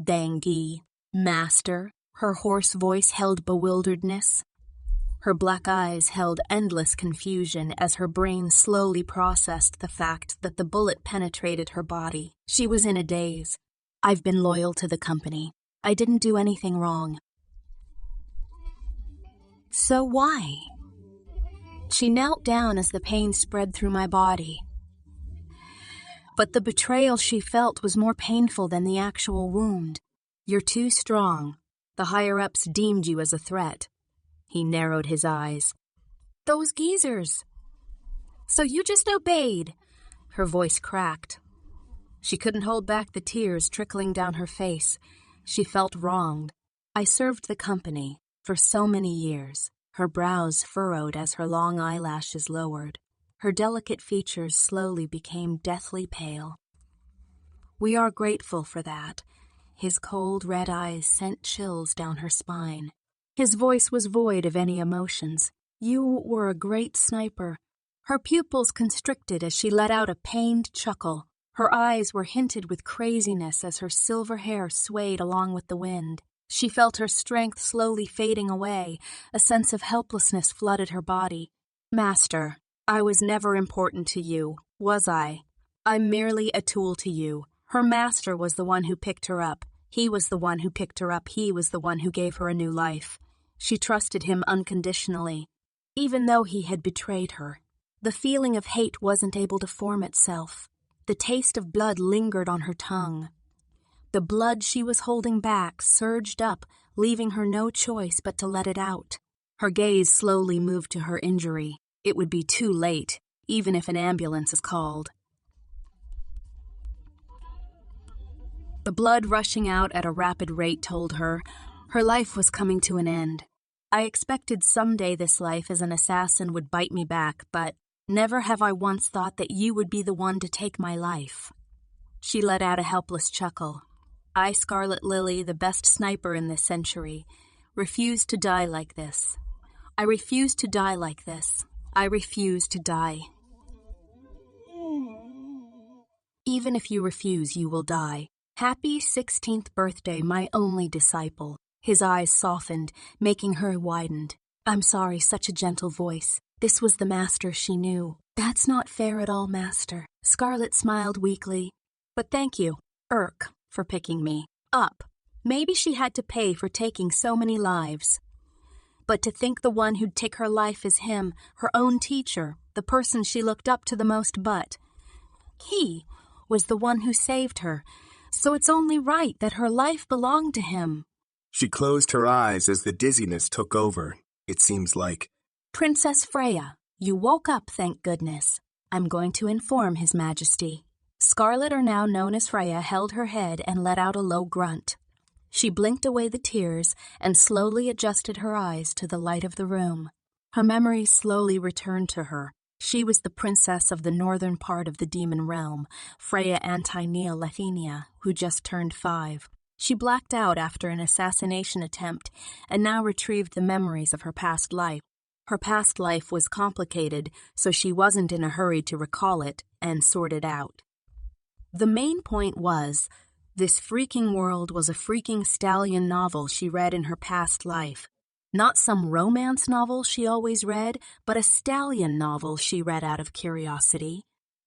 Dangi, master, her hoarse voice held bewilderedness. Her black eyes held endless confusion as her brain slowly processed the fact that the bullet penetrated her body. She was in a daze. I've been loyal to the company. I didn't do anything wrong. So why? She knelt down as the pain spread through my body. But the betrayal she felt was more painful than the actual wound. You're too strong. The higher-ups deemed you as a threat. He narrowed his eyes. Those geezers. So you just obeyed. Her voice cracked. She couldn't hold back the tears trickling down her face. She felt wronged. I served the company for so many years. Her brows furrowed as her long eyelashes lowered. Her delicate features slowly became deathly pale. We are grateful for that. His cold red eyes sent chills down her spine. His voice was void of any emotions. You were a great sniper. Her pupils constricted as she let out a pained chuckle. Her eyes were hinted with craziness as her silver hair swayed along with the wind. She felt her strength slowly fading away. A sense of helplessness flooded her body. Master, I was never important to you, was I? I'm merely a tool to you. Her master was the one who picked her up. He was the one who picked her up. He was the one who gave her a new life. She trusted him unconditionally, even though he had betrayed her. The feeling of hate wasn't able to form itself. The taste of blood lingered on her tongue. The blood she was holding back surged up, leaving her no choice but to let it out. Her gaze slowly moved to her injury. It would be too late, even if an ambulance is called. The blood rushing out at a rapid rate told her her life was coming to an end. I expected someday this life as an assassin would bite me back, but never have I once thought that you would be the one to take my life. She let out a helpless chuckle. I, Scarlet Lily, the best sniper in this century, refuse to die like this. I refuse to die like this. I refuse to die. Even if you refuse, you will die. Happy 16th birthday, my only disciple. His eyes softened, making her widened. I'm sorry, such a gentle voice. This was the master she knew. That's not fair at all, master. Scarlet smiled weakly. But thank you, for picking me up. Maybe she had to pay for taking so many lives. But to think the one who'd take her life is him, her own teacher, the person she looked up to the most, but he was the one who saved her, so it's only right that her life belonged to him. She closed her eyes as the dizziness took over. It seems like, Princess Freya, you woke up, thank goodness. I'm going to inform His Majesty. Scarlet, or now known as Freya, held her head and let out a low grunt. She blinked away the tears and slowly adjusted her eyes to the light of the room. Her memories slowly returned to her. She was the princess of the northern part of the demon realm, Freya Antinea Lethenia, who just turned 5. She blacked out after an assassination attempt and now retrieved the memories of her past life. Her past life was complicated, so she wasn't in a hurry to recall it and sort it out. The main point was, this freaking world was a freaking stallion novel she read in her past life. Not some romance novel she always read, but a stallion novel she read out of curiosity.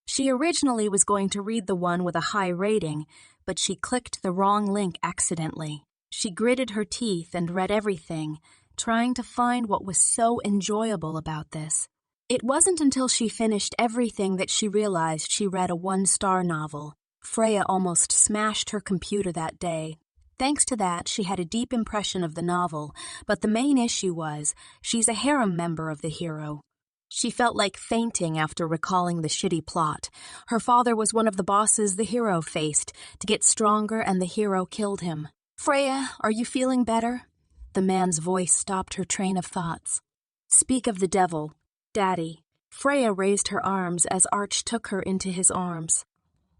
She originally was going to read the one with a high rating, but she clicked the wrong link accidentally. She gritted her teeth and read everything, trying to find what was so enjoyable about this. It wasn't until she finished everything that she realized she read a 1-star novel. Freya almost smashed her computer that day. Thanks to that, she had a deep impression of the novel, but the main issue was, she's a harem member of the hero. She felt like fainting after recalling the shitty plot. Her father was one of the bosses the hero faced to get stronger, and the hero killed him. Freya, are you feeling better? The man's voice stopped her train of thoughts. Speak of the devil. Daddy. Freya raised her arms as Arch took her into his arms.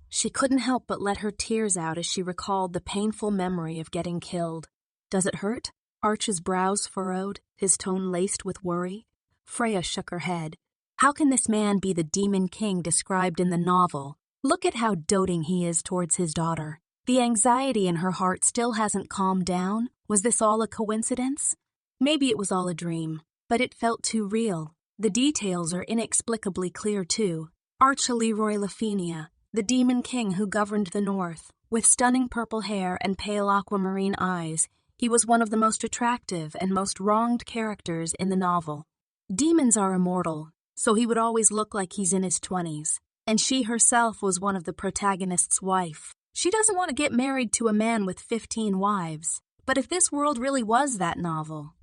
She couldn't help but let her tears out as she recalled the painful memory of getting killed. Does it hurt? Arch's brows furrowed, his tone laced with worry. Freya shook her head. How can this man be the demon king described in the novel? Look at how doting he is towards his daughter. The anxiety in her heart still hasn't calmed down. Was this all a coincidence? Maybe it was all a dream, but it felt too real. The details are inexplicably clear, too. Leroy Lafenia, the demon king who governed the north, with stunning purple hair and pale aquamarine eyes, he was one of the most attractive and most wronged characters in the novel. Demons are immortal, so he would always look like he's in his 20s, and she herself was one of the protagonist's wife. She doesn't want to get married to a man with 15 wives, but if this world really was that novel...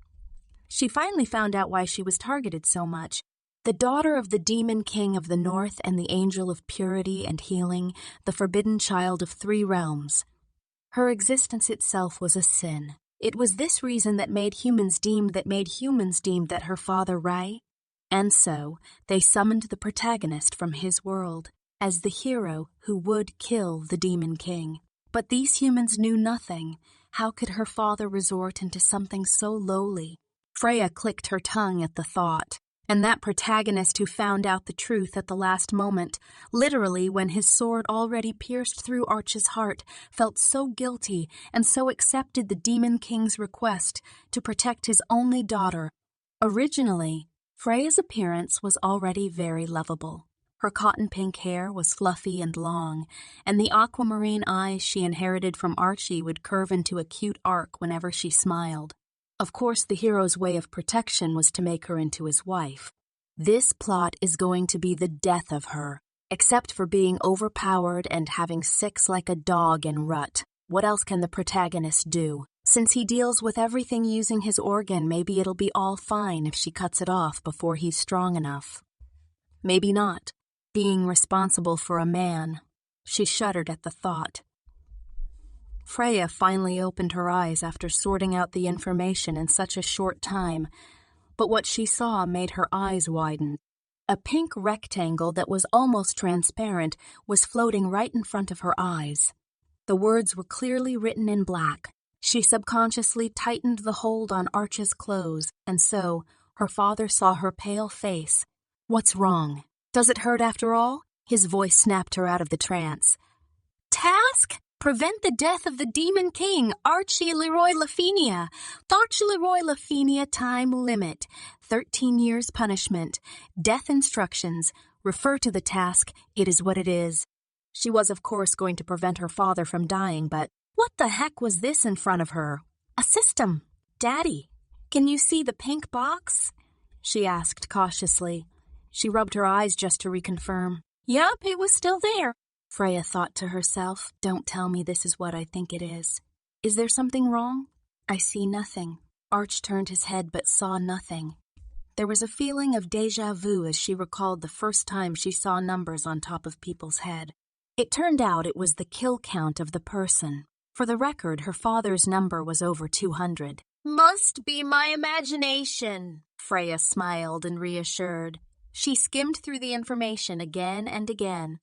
She finally found out why she was targeted so much. The daughter of the demon king of the north and the angel of purity and healing, the forbidden child of 3 realms. Her existence itself was a sin. It was this reason that made humans deemed that her father Rai. And so, they summoned the protagonist from his world as the hero who would kill the demon king. But these humans knew nothing. How could her father resort into something so lowly? Freya clicked her tongue at the thought. And that protagonist who found out the truth at the last moment, literally when his sword already pierced through Arch's heart, felt so guilty and so accepted the Demon King's request to protect his only daughter. Originally, Freya's appearance was already very lovable. Her cotton pink hair was fluffy and long, and the aquamarine eyes she inherited from Archie would curve into a cute arc whenever she smiled. Of course, the hero's way of protection was to make her into his wife. This plot is going to be the death of her, except for being overpowered and having sex like a dog in Rut. What else can the protagonist do? Since he deals with everything using his organ, maybe it'll be all fine if she cuts it off before he's strong enough. Maybe not. Being responsible for a man. She shuddered at the thought. Freya finally opened her eyes after sorting out the information in such a short time, but what she saw made her eyes widen. A pink rectangle that was almost transparent was floating right in front of her eyes. The words were clearly written in black. She subconsciously tightened the hold on Arch's clothes, and so her father saw her pale face. "What's wrong? Does it hurt after all?" His voice snapped her out of the trance. "Task? Prevent the death of the Demon King, Leroy Lafenia. Leroy Lafenia time limit. 13 years punishment. Death instructions. Refer to the task. It is what it is." She was, of course, going to prevent her father from dying, but what the heck was this in front of her? A system. "Daddy, can you see the pink box?" she asked cautiously. She rubbed her eyes just to reconfirm. Yup, it was still there. Freya thought to herself, "Don't tell me this is what I think it is. Is there something wrong?" "I see nothing." Arch turned his head but saw nothing. There was a feeling of déjà vu as she recalled the first time she saw numbers on top of people's head. It turned out it was the kill count of the person. For the record, her father's number was over 200. "Must be my imagination," Freya smiled and reassured. She skimmed through the information again and again.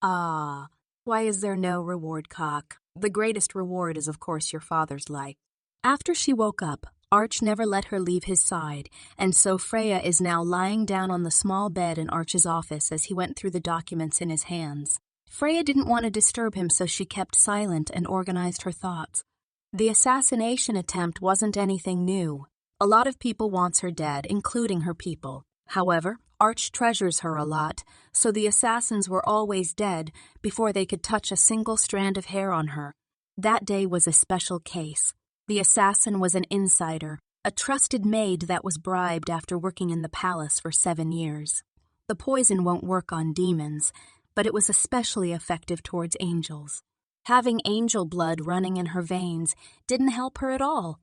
Ah, why is there no reward, cock? The greatest reward is, of course, your father's life. After she woke up, Arch never let her leave his side, and so Freya is now lying down on the small bed in Arch's office as he went through the documents in his hands. Freya didn't want to disturb him, so she kept silent and organized her thoughts. The assassination attempt wasn't anything new. A lot of people wants her dead, including her people. However, Arch treasures her a lot, so the assassins were always dead before they could touch a single strand of hair on her. That day was a special case. The assassin was an insider, a trusted maid that was bribed after working in the palace for 7 years. The poison won't work on demons, but it was especially effective towards angels. Having angel blood running in her veins didn't help her at all.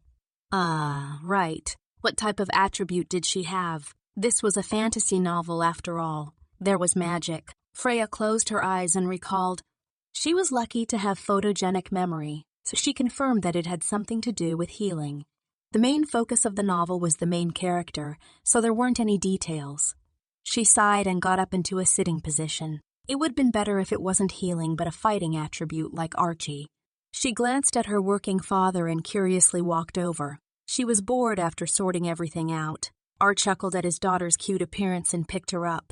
Ah, right. What type of attribute did she have? This was a fantasy novel after all. There was magic. Freya closed her eyes and recalled. She was lucky to have photogenic memory, so she confirmed that it had something to do with healing. The main focus of the novel was the main character, so there weren't any details. She sighed and got up into a sitting position. It would have been better if it wasn't healing but a fighting attribute like Archie. She glanced at her working father and curiously walked over. She was bored after sorting everything out. Arch chuckled at his daughter's cute appearance and picked her up.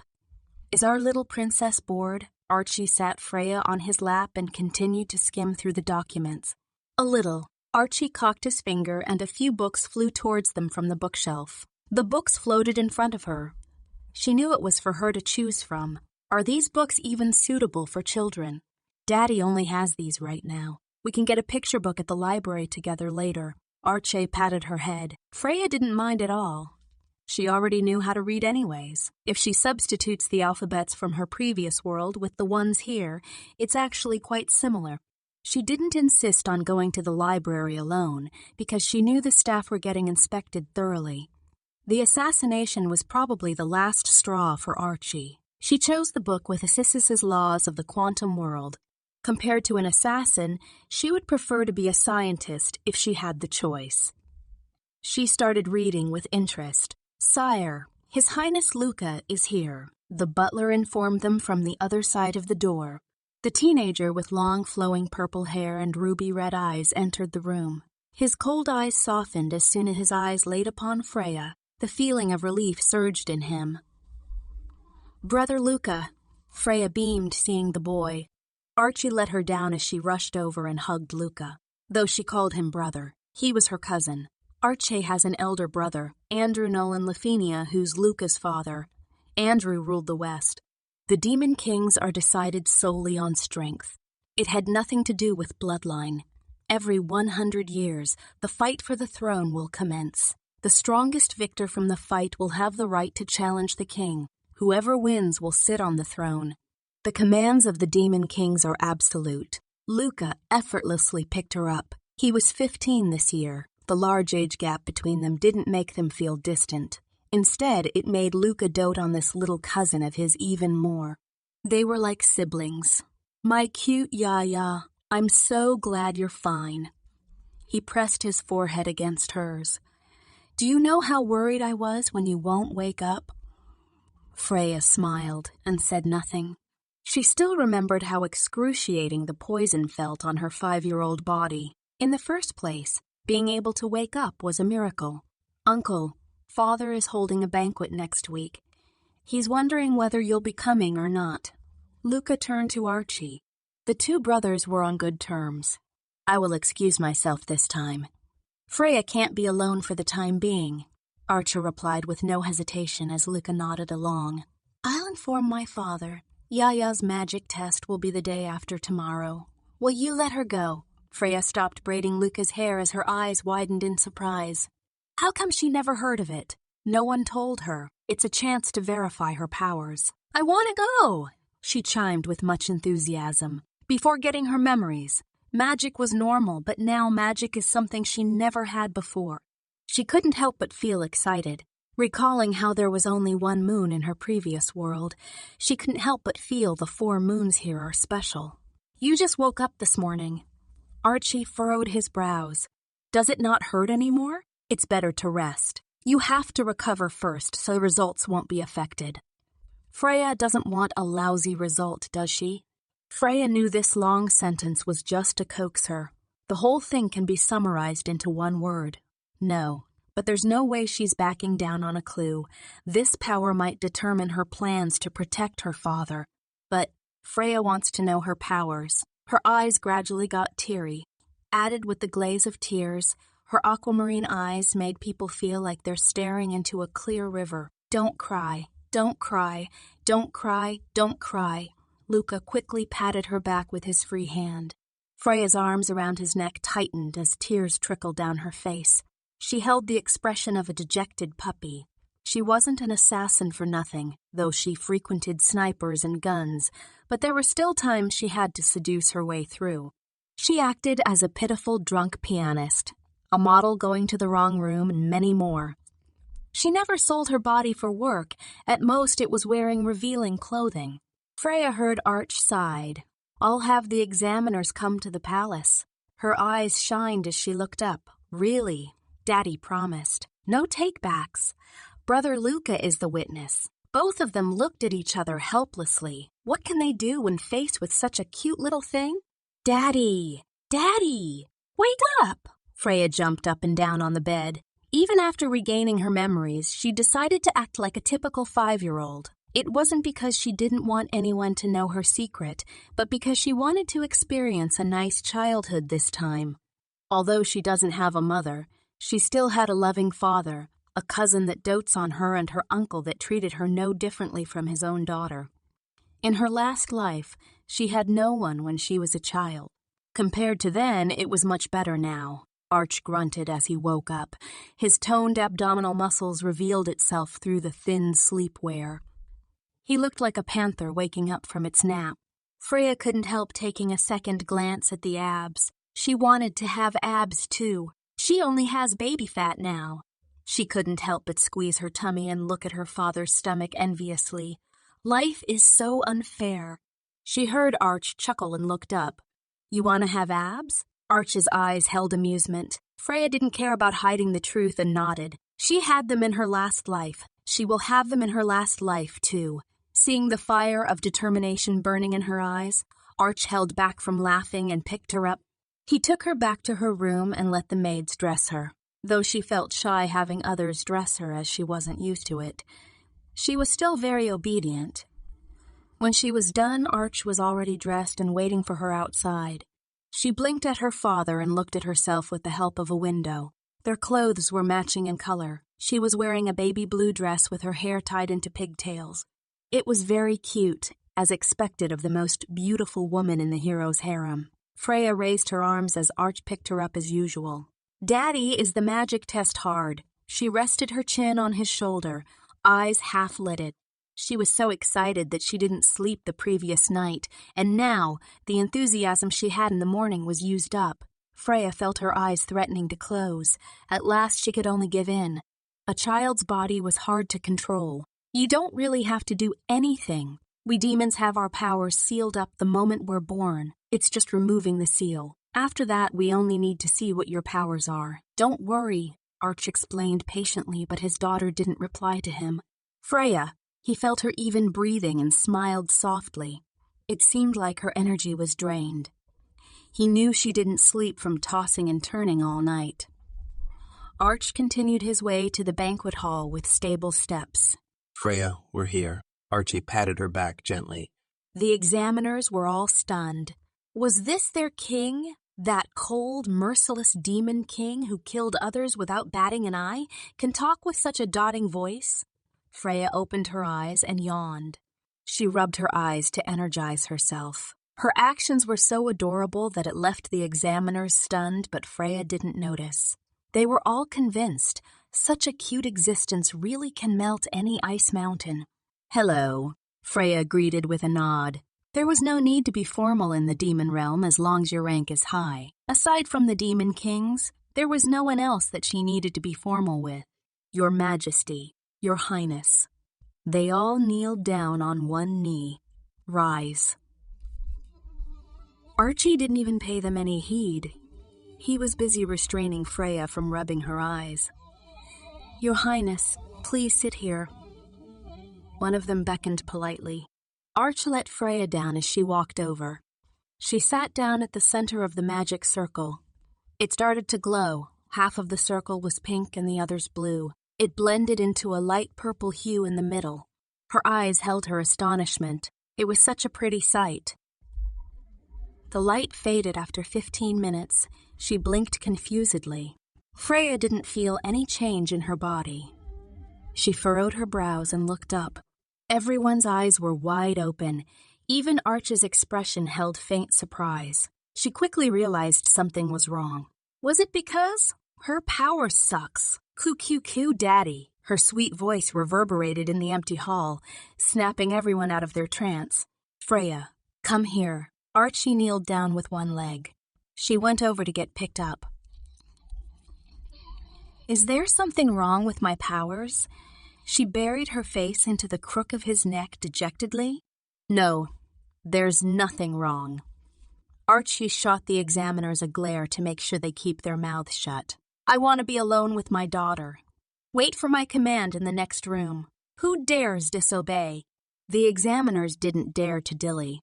"Is our little princess bored?" Archie sat Freya on his lap and continued to skim through the documents. A little. Archie cocked his finger and a few books flew towards them from the bookshelf. The books floated in front of her. She knew it was for her to choose from. Are these books even suitable for children? Daddy only has these right now. We can get a picture book at the library together later. Archie patted her head. Freya didn't mind at all. She already knew how to read anyways. If she substitutes the alphabets from her previous world with the ones here, it's actually quite similar. She didn't insist on going to the library alone because she knew the staff were getting inspected thoroughly. The assassination was probably the last straw for Archie. She chose the book with Assis's Laws of the Quantum World. Compared to an assassin, she would prefer to be a scientist if she had the choice. She started reading with interest. "Sire, His Highness Luca is here," the butler informed them from the other side of the door. The teenager with long flowing purple hair and ruby red eyes entered the room. His cold eyes softened as soon as his eyes laid upon Freya. The feeling of relief surged in him. "Brother Luca," Freya beamed, seeing the boy. Archie let her down as she rushed over and hugged Luca. Though she called him brother, he was her cousin. Archie has an elder brother, Andrew Nolan Lafenia, who's Luca's father. Andrew ruled the West. The Demon Kings are decided solely on strength. It had nothing to do with bloodline. Every 100 years, the fight for the throne will commence. The strongest victor from the fight will have the right to challenge the king. Whoever wins will sit on the throne. The commands of the Demon Kings are absolute. Luca effortlessly picked her up. He was 15 this year. The large age gap between them didn't make them feel distant. Instead, it made Luca dote on this little cousin of his even more. They were like siblings. "My cute Yaya, I'm so glad you're fine." He pressed his forehead against hers. "Do you know how worried I was when you won't wake up?" Freya smiled and said nothing. She still remembered how excruciating the poison felt on her 5-year-old body. In the first place, being able to wake up was a miracle. "Uncle, Father is holding a banquet next week. He's wondering whether you'll be coming or not." Luca turned to Archie. The two brothers were on good terms. "I will excuse myself this time." "Freya can't be alone for the time being," Archie replied with no hesitation as Luca nodded along. "I'll inform my father. Yaya's magic test will be the day after tomorrow. Will you let her go?" Freya stopped braiding Luca's hair as her eyes widened in surprise. How come she never heard of it? No one told her. It's a chance to verify her powers. "I want to go," she chimed with much enthusiasm. Before getting her memories, magic was normal, but now magic is something she never had before. She couldn't help but feel excited. Recalling how there was only one moon in her previous world, she couldn't help but feel the 4 moons here are special. "You just woke up this morning." Archie furrowed his brows. "Does it not hurt anymore? It's better to rest. You have to recover first so results won't be affected." Freya doesn't want a lousy result, does she? Freya knew this long sentence was just to coax her. The whole thing can be summarized into one word. No. But there's no way she's backing down on a clue. This power might determine her plans to protect her father. But Freya wants to know her powers. Her eyes gradually got teary. Added with the glaze of tears, her aquamarine eyes made people feel like they're staring into a clear river. "Don't cry, don't cry, don't cry, don't cry." Luca quickly patted her back with his free hand. Freya's arms around his neck tightened as tears trickled down her face. She held the expression of a dejected puppy. She wasn't an assassin for nothing, though she frequented snipers and guns, but there were still times she had to seduce her way through. She acted as a pitiful drunk pianist, a model going to the wrong room, and many more. She never sold her body for work. At most, it was wearing revealing clothing. Freya heard Arch sighed. "I'll have the examiners come to the palace." Her eyes shined as she looked up. "Really?" Daddy promised. "No take-backs. Brother Luca is the witness." Both of them looked at each other helplessly. What can they do when faced with such a cute little thing? "Daddy! Daddy! Wake up!" Freya jumped up and down on the bed. Even after regaining her memories, she decided to act like a typical 5-year-old. It wasn't because she didn't want anyone to know her secret, but because she wanted to experience a nice childhood this time. Although she doesn't have a mother, she still had a loving father, a cousin that dotes on her, and her uncle that treated her no differently from his own daughter. In her last life, she had no one when she was a child. Compared to then, it was much better now. Arch grunted as he woke up. His toned abdominal muscles revealed itself through the thin sleepwear. He looked like a panther waking up from its nap. Freya couldn't help taking a second glance at the abs. She wanted to have abs, too. She only has baby fat now. She couldn't help but squeeze her tummy and look at her father's stomach enviously. Life is so unfair. She heard Arch chuckle and looked up. You want to have abs? Arch's eyes held amusement. Freya didn't care about hiding the truth and nodded. She had them in her last life. She will have them in her last life, too. Seeing the fire of determination burning in her eyes, Arch held back from laughing and picked her up. He took her back to her room and let the maids dress her, though she felt shy having others dress her as she wasn't used to it. She was still very obedient. When she was done, Arch was already dressed and waiting for her outside. She blinked at her father and looked at herself with the help of a window. Their clothes were matching in color. She was wearing a baby blue dress with her hair tied into pigtails. It was very cute, as expected of the most beautiful woman in the hero's harem. Freya raised her arms as Arch picked her up as usual. Daddy, is the magic test hard? She rested her chin on his shoulder, eyes half-lidded. She was so excited that she didn't sleep the previous night, and now the enthusiasm she had in the morning was used up. Freya felt her eyes threatening to close. At last she could only give in. A child's body was hard to control. You don't really have to do anything. We demons have our powers sealed up the moment we're born. It's just removing the seal. After that, we only need to see what your powers are. Don't worry, Arch explained patiently, but his daughter didn't reply to him. Freya. He felt her even breathing and smiled softly. It seemed like her energy was drained. He knew she didn't sleep from tossing and turning all night. Arch continued his way to the banquet hall with stable steps. Freya, we're here. Archie patted her back gently. The examiners were all stunned. Was this their king? That cold, merciless demon king who killed others without batting an eye can talk with such a dotting voice? Freya opened her eyes and yawned. She rubbed her eyes to energize herself. Her actions were so adorable that it left the examiners stunned, but Freya didn't notice. They were all convinced such a cute existence really can melt any ice mountain. Hello, Freya greeted with a nod. There was no need to be formal in the demon realm as long as your rank is high. Aside from the demon kings, there was no one else that she needed to be formal with. Your Majesty. Your Highness. They all kneeled down on one knee. Rise. Archie didn't even pay them any heed. He was busy restraining Freya from rubbing her eyes. Your Highness, please sit here. One of them beckoned politely. Arch let Freya down as she walked over. She sat down at the center of the magic circle. It started to glow. Half of the circle was pink and the others blue. It blended into a light purple hue in the middle. Her eyes held her astonishment. It was such a pretty sight. The light faded after 15 minutes. She blinked confusedly. Freya didn't feel any change in her body. She furrowed her brows and looked up. Everyone's eyes were wide open. Even Arch's expression held faint surprise. She quickly realized something was wrong. Was it because her power sucks? Coo, daddy. Her sweet voice reverberated in the empty hall, snapping everyone out of their trance. Freya, come here. Archie kneeled down with one leg. She went over to get picked up. Is there something wrong with my powers? She buried her face into the crook of his neck dejectedly. No, there's nothing wrong. Archie shot the examiners a glare to make sure they keep their mouths shut. I want to be alone with my daughter. Wait for my command in the next room. Who dares disobey? The examiners didn't dare to dilly.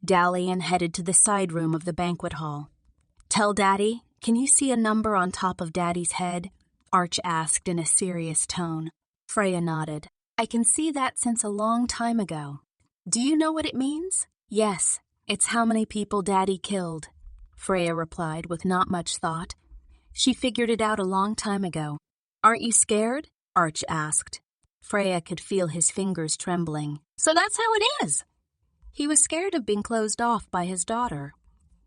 Dalian headed to the side room of the banquet hall. Tell Daddy, can you see a number on top of Daddy's head? Arch asked in a serious tone. Freya nodded. I can see that since a long time ago. Do you know what it means? Yes, it's how many people Daddy killed, Freya replied with not much thought. She figured it out a long time ago. Aren't you scared? Arch asked. Freya could feel his fingers trembling. So that's how it is. He was scared of being closed off by his daughter.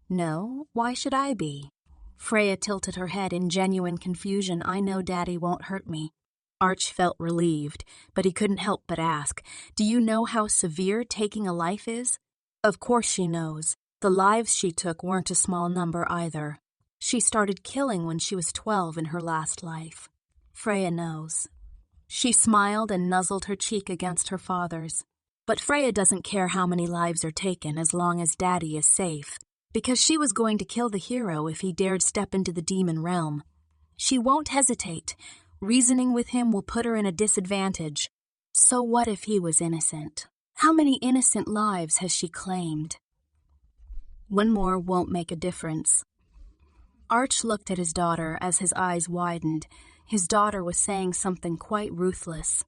No, why should I be? Freya tilted her head in genuine confusion. I know Daddy won't hurt me. Arch felt relieved, but he couldn't help but ask, do you know how severe taking a life is? Of course she knows. The lives she took weren't a small number either. She started killing when she was 12 in her last life. Freya knows. She smiled and nuzzled her cheek against her father's. But Freya doesn't care how many lives are taken as long as Daddy is safe, because she was going to kill the hero if he dared step into the demon realm. She won't hesitate. Reasoning with him will put her in a disadvantage. So what if he was innocent? How many innocent lives has she claimed? One more won't make a difference. Arch looked at his daughter as his eyes widened. His daughter was saying something quite ruthless,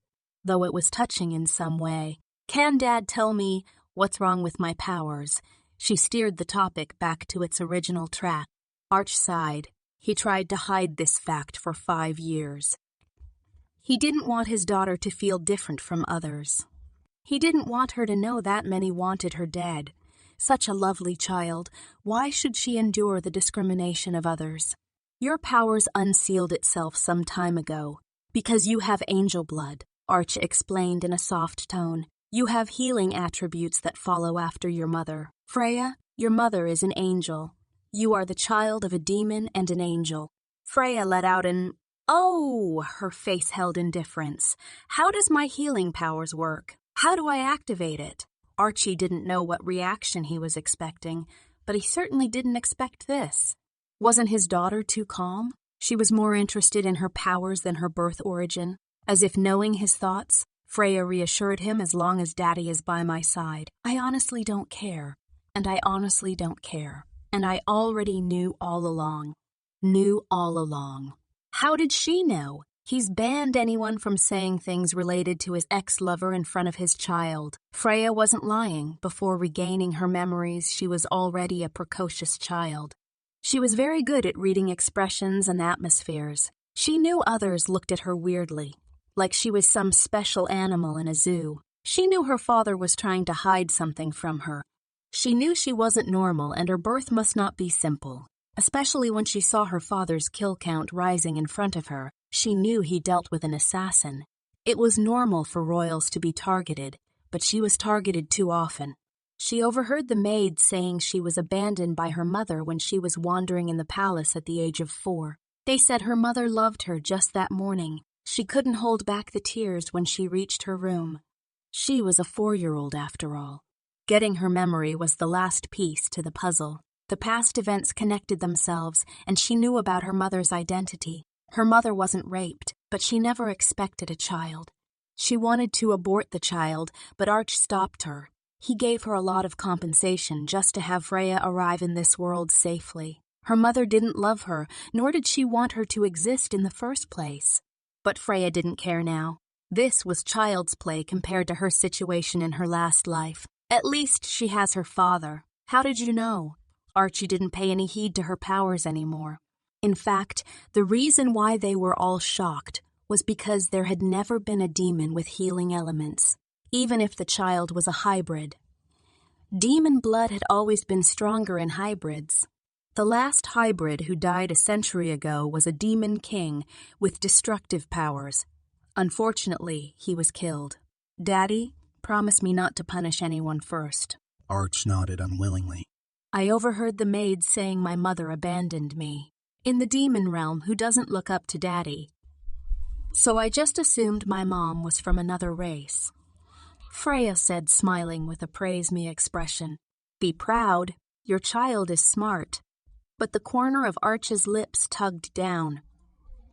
though it was touching in some way. Can Dad tell me what's wrong with my powers? She steered the topic back to its original track. Arch sighed. He tried to hide this fact for 5 years. He didn't want his daughter to feel different from others. He didn't want her to know that many wanted her dead. Such a lovely child, why should she endure the discrimination of others? Your powers unsealed itself some time ago, because you have angel blood, Arch explained in a soft tone. You have healing attributes that follow after your mother. Freya, your mother is an angel. You are the child of a demon and an angel. Freya let out an, "Oh!" Her face held indifference. How does my healing powers work? How do I activate it? Archie didn't know what reaction he was expecting, but he certainly didn't expect this. Wasn't his daughter too calm? She was more interested in her powers than her birth origin. As if knowing his thoughts, Freya reassured him, as long as Daddy is by my side. I honestly don't care. And I honestly don't care. And I already knew all along. Knew all along. How did she know? He's banned anyone from saying things related to his ex-lover in front of his child. Freya wasn't lying. Before regaining her memories, she was already a precocious child. She was very good at reading expressions and atmospheres. She knew others looked at her weirdly, like she was some special animal in a zoo. She knew her father was trying to hide something from her. She knew she wasn't normal and her birth must not be simple, especially when she saw her father's kill count rising in front of her. She knew he dealt with an assassin. It was normal for royals to be targeted, but she was targeted too often. She overheard the maid saying she was abandoned by her mother when she was wandering in the palace at the age of 4. They said her mother loved her just that morning. She couldn't hold back the tears when she reached her room. She was a 4-year-old after all. Getting her memory was the last piece to the puzzle. The past events connected themselves, and she knew about her mother's identity. Her mother wasn't raped, but she never expected a child. She wanted to abort the child, but Arch stopped her. He gave her a lot of compensation just to have Freya arrive in this world safely. Her mother didn't love her, nor did she want her to exist in the first place. But Freya didn't care now. This was child's play compared to her situation in her last life. At least she has her father. How did you know? Archie didn't pay any heed to her powers anymore. In fact, the reason why they were all shocked was because there had never been a demon with healing elements, even if the child was a hybrid. Demon blood had always been stronger in hybrids. The last hybrid who died a century ago was a demon king with destructive powers. Unfortunately, he was killed. Daddy, promise me not to punish anyone first. Arch nodded unwillingly. I overheard the maid saying my mother abandoned me. In the demon realm, who doesn't look up to Daddy? So I just assumed my mom was from another race. Freya said, smiling with a praise me expression. Be proud, your child is smart. But the corner of Arch's lips tugged down.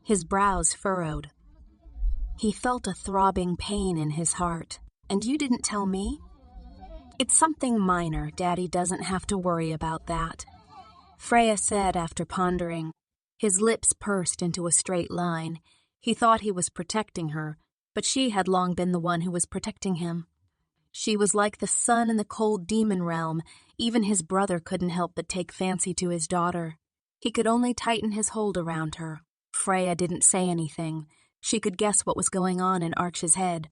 His brows furrowed. He felt a throbbing pain in his heart. And you didn't tell me? It's something minor. Daddy doesn't have to worry about that. Freya said after pondering. His lips pursed into a straight line. He thought he was protecting her, but she had long been the one who was protecting him. She was like the sun in the cold demon realm. Even his brother couldn't help but take fancy to his daughter. He could only tighten his hold around her. Freya didn't say anything. She could guess what was going on in Arch's head.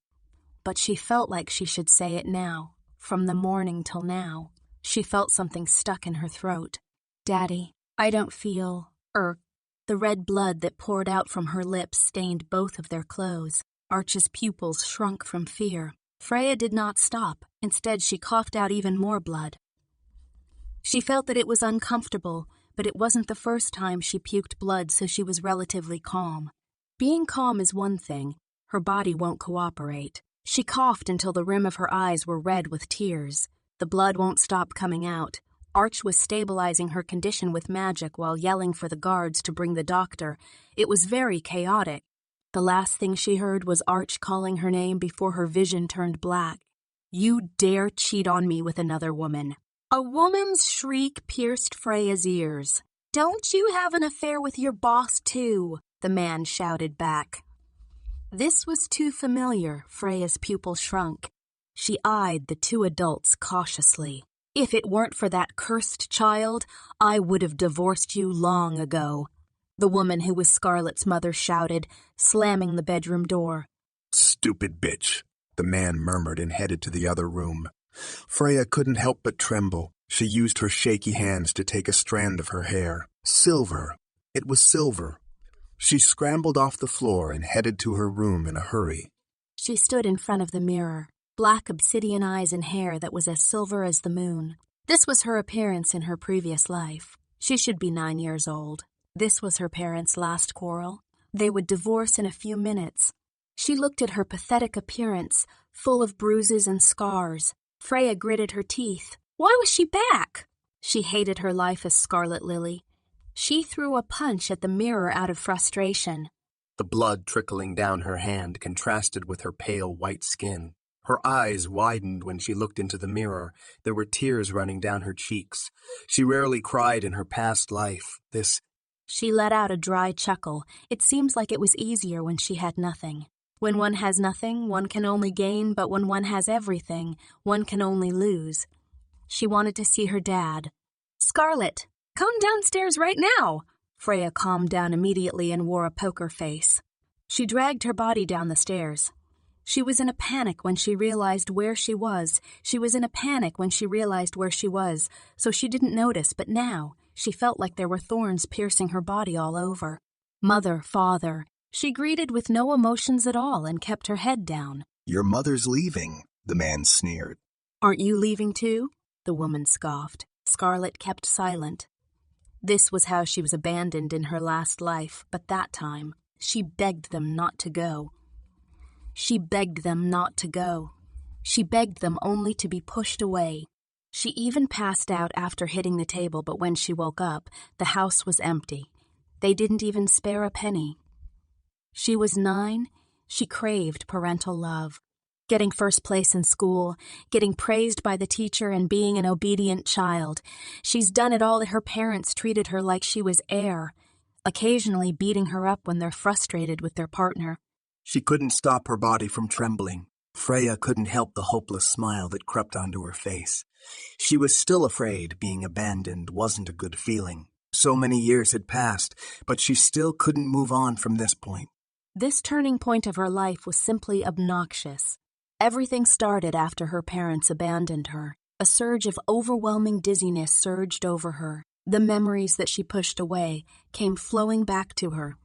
But she felt like she should say it now. From the morning till now, she felt something stuck in her throat. "Daddy, I don't feel, The red blood that poured out from her lips stained both of their clothes. Arch's pupils shrunk from fear. Freya did not stop. Instead, she coughed out even more blood. She felt that it was uncomfortable, but it wasn't the first time she puked blood, so she was relatively calm. Being calm is one thing. Her body won't cooperate. She coughed until the rim of her eyes were red with tears. The blood won't stop coming out. Arch was stabilizing her condition with magic while yelling for the guards to bring the doctor. It was very chaotic. The last thing she heard was Arch calling her name before her vision turned black. "You dare cheat on me with another woman." A woman's shriek pierced Freya's ears. "Don't you have an affair with your boss, too?" the man shouted back. This was too familiar. Freya's pupil shrunk. She eyed the two adults cautiously. "If it weren't for that cursed child, I would have divorced you long ago," the woman who was Scarlet's mother shouted, slamming the bedroom door. "Stupid bitch," the man murmured and headed to the other room. Freya couldn't help but tremble. She used her shaky hands to take a strand of her hair. Silver. It was silver. She scrambled off the floor and headed to her room in a hurry. She stood in front of the mirror, black obsidian eyes and hair that was as silver as the moon. This was her appearance in her previous life. She should be 9 years old. This was her parents' last quarrel. They would divorce in a few minutes. She looked at her pathetic appearance, full of bruises and scars. Freya gritted her teeth. Why was she back? She hated her life as Scarlet Lily. She threw a punch at the mirror out of frustration. The blood trickling down her hand contrasted with her pale white skin. Her eyes widened when she looked into the mirror. There were tears running down her cheeks. She rarely cried in her past life. She let out a dry chuckle. It seems like it was easier when she had nothing. When one has nothing, one can only gain, but when one has everything, one can only lose. She wanted to see her dad. "Scarlet, come downstairs right now." Freya calmed down immediately and wore a poker face. She dragged her body down the stairs. She was in a panic when she realized where she was. So she didn't notice, but now she felt like there were thorns piercing her body all over. Mother, father. She greeted with no emotions at all and kept her head down. "Your mother's leaving," the man sneered. "Aren't you leaving too?" the woman scoffed. Scarlet kept silent. This was how she was abandoned in her last life, but that time, she begged them not to go. She begged them only to be pushed away. She even passed out after hitting the table, but when she woke up, the house was empty. They didn't even spare a penny. She was 9. She craved parental love. Getting first place in school, getting praised by the teacher, and being an obedient child. She's done it all. Her parents treated her like she was air, occasionally beating her up when they're frustrated with their partner. She couldn't stop her body from trembling. Freya couldn't help the hopeless smile that crept onto her face. She was still afraid. Being abandoned wasn't a good feeling. So many years had passed, but she still couldn't move on from this point. This turning point of her life was simply obnoxious. Everything started after her parents abandoned her. A surge of overwhelming dizziness surged over her. The memories that she pushed away came flowing back to her.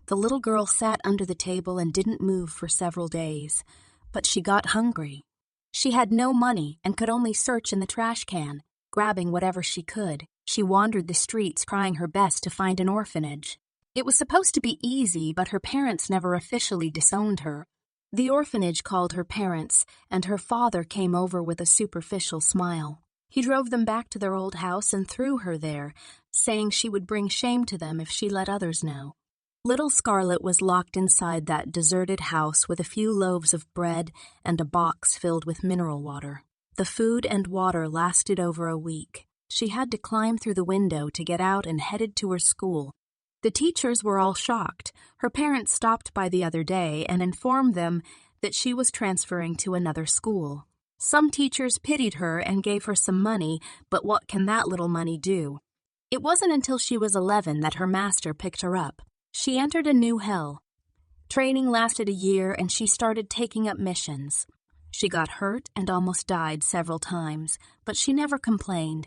The little girl sat under the table and didn't move for several days, but she got hungry. She had no money and could only search in the trash can, grabbing whatever she could. She wandered the streets trying her best to find an orphanage. It was supposed to be easy, but her parents never officially disowned her. The orphanage called her parents, and her father came over with a superficial smile. He drove them back to their old house and threw her there, saying she would bring shame to them if she let others know. Little Scarlet was locked inside that deserted house with a few loaves of bread and a box filled with mineral water. The food and water lasted over a week. She had to climb through the window to get out and headed to her school. The teachers were all shocked. Her parents stopped by the other day and informed them that she was transferring to another school. Some teachers pitied her and gave her some money, but what can that little money do? It wasn't until she was 11 that her master picked her up. She entered a new hell. Training lasted a year and she started taking up missions. She got hurt and almost died several times, but she never complained.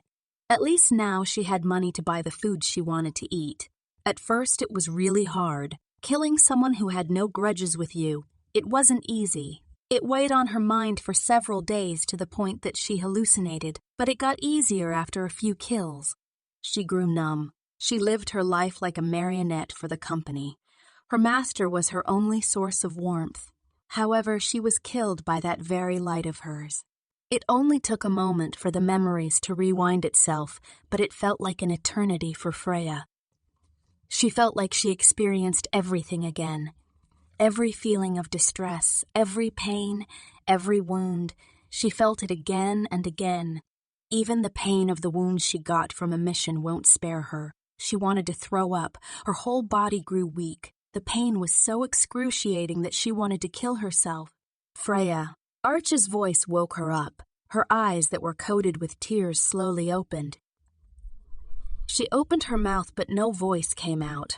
At least now she had money to buy the food she wanted to eat. At first it was really hard. Killing someone who had no grudges with you, it wasn't easy. It weighed on her mind for several days to the point that she hallucinated, but it got easier after a few kills. She grew numb. She lived her life like a marionette for the company. Her master was her only source of warmth. However, she was killed by that very light of hers. It only took a moment for the memories to rewind itself, but it felt like an eternity for Freya. She felt like she experienced everything again. Every feeling of distress, every pain, every wound, she felt it again and again. Even the pain of the wounds she got from a mission won't spare her. She wanted to throw up. Her whole body grew weak. The pain was so excruciating that she wanted to kill herself. Freya. Arch's voice woke her up. Her eyes that were coated with tears slowly opened. She opened her mouth, but no voice came out.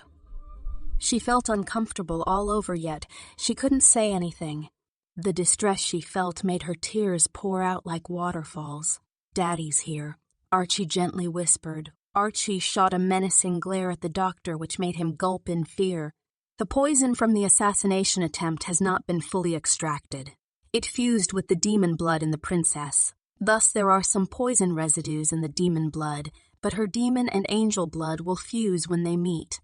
She felt uncomfortable all over, yet she couldn't say anything. The distress she felt made her tears pour out like waterfalls. "Daddy's here," Archie gently whispered. Archie shot a menacing glare at the doctor, which made him gulp in fear. The poison from the assassination attempt has not been fully extracted. It fused with the demon blood in the princess. Thus there are some poison residues in the demon blood, but her demon and angel blood will fuse when they meet.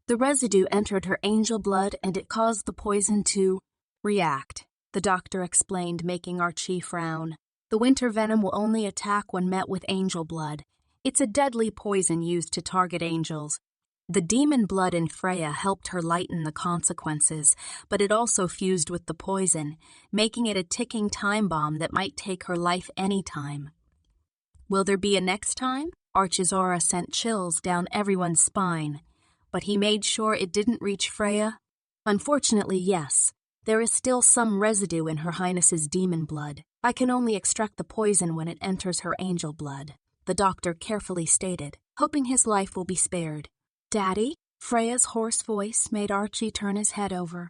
The residue entered her angel blood and it caused the poison to react, the doctor explained, making Archie frown. The winter venom will only attack when met with angel blood. It's a deadly poison used to target angels. The demon blood in Freya helped her lighten the consequences, but it also fused with the poison, making it a ticking time bomb that might take her life any time. Will there be a next time? Arch's aura sent chills down everyone's spine, but he made sure it didn't reach Freya. Unfortunately, yes. There is still some residue in Her Highness's demon blood. I can only extract the poison when it enters her angel blood, the doctor carefully stated, hoping his life will be spared. "Daddy?" Freya's hoarse voice made Archie turn his head over.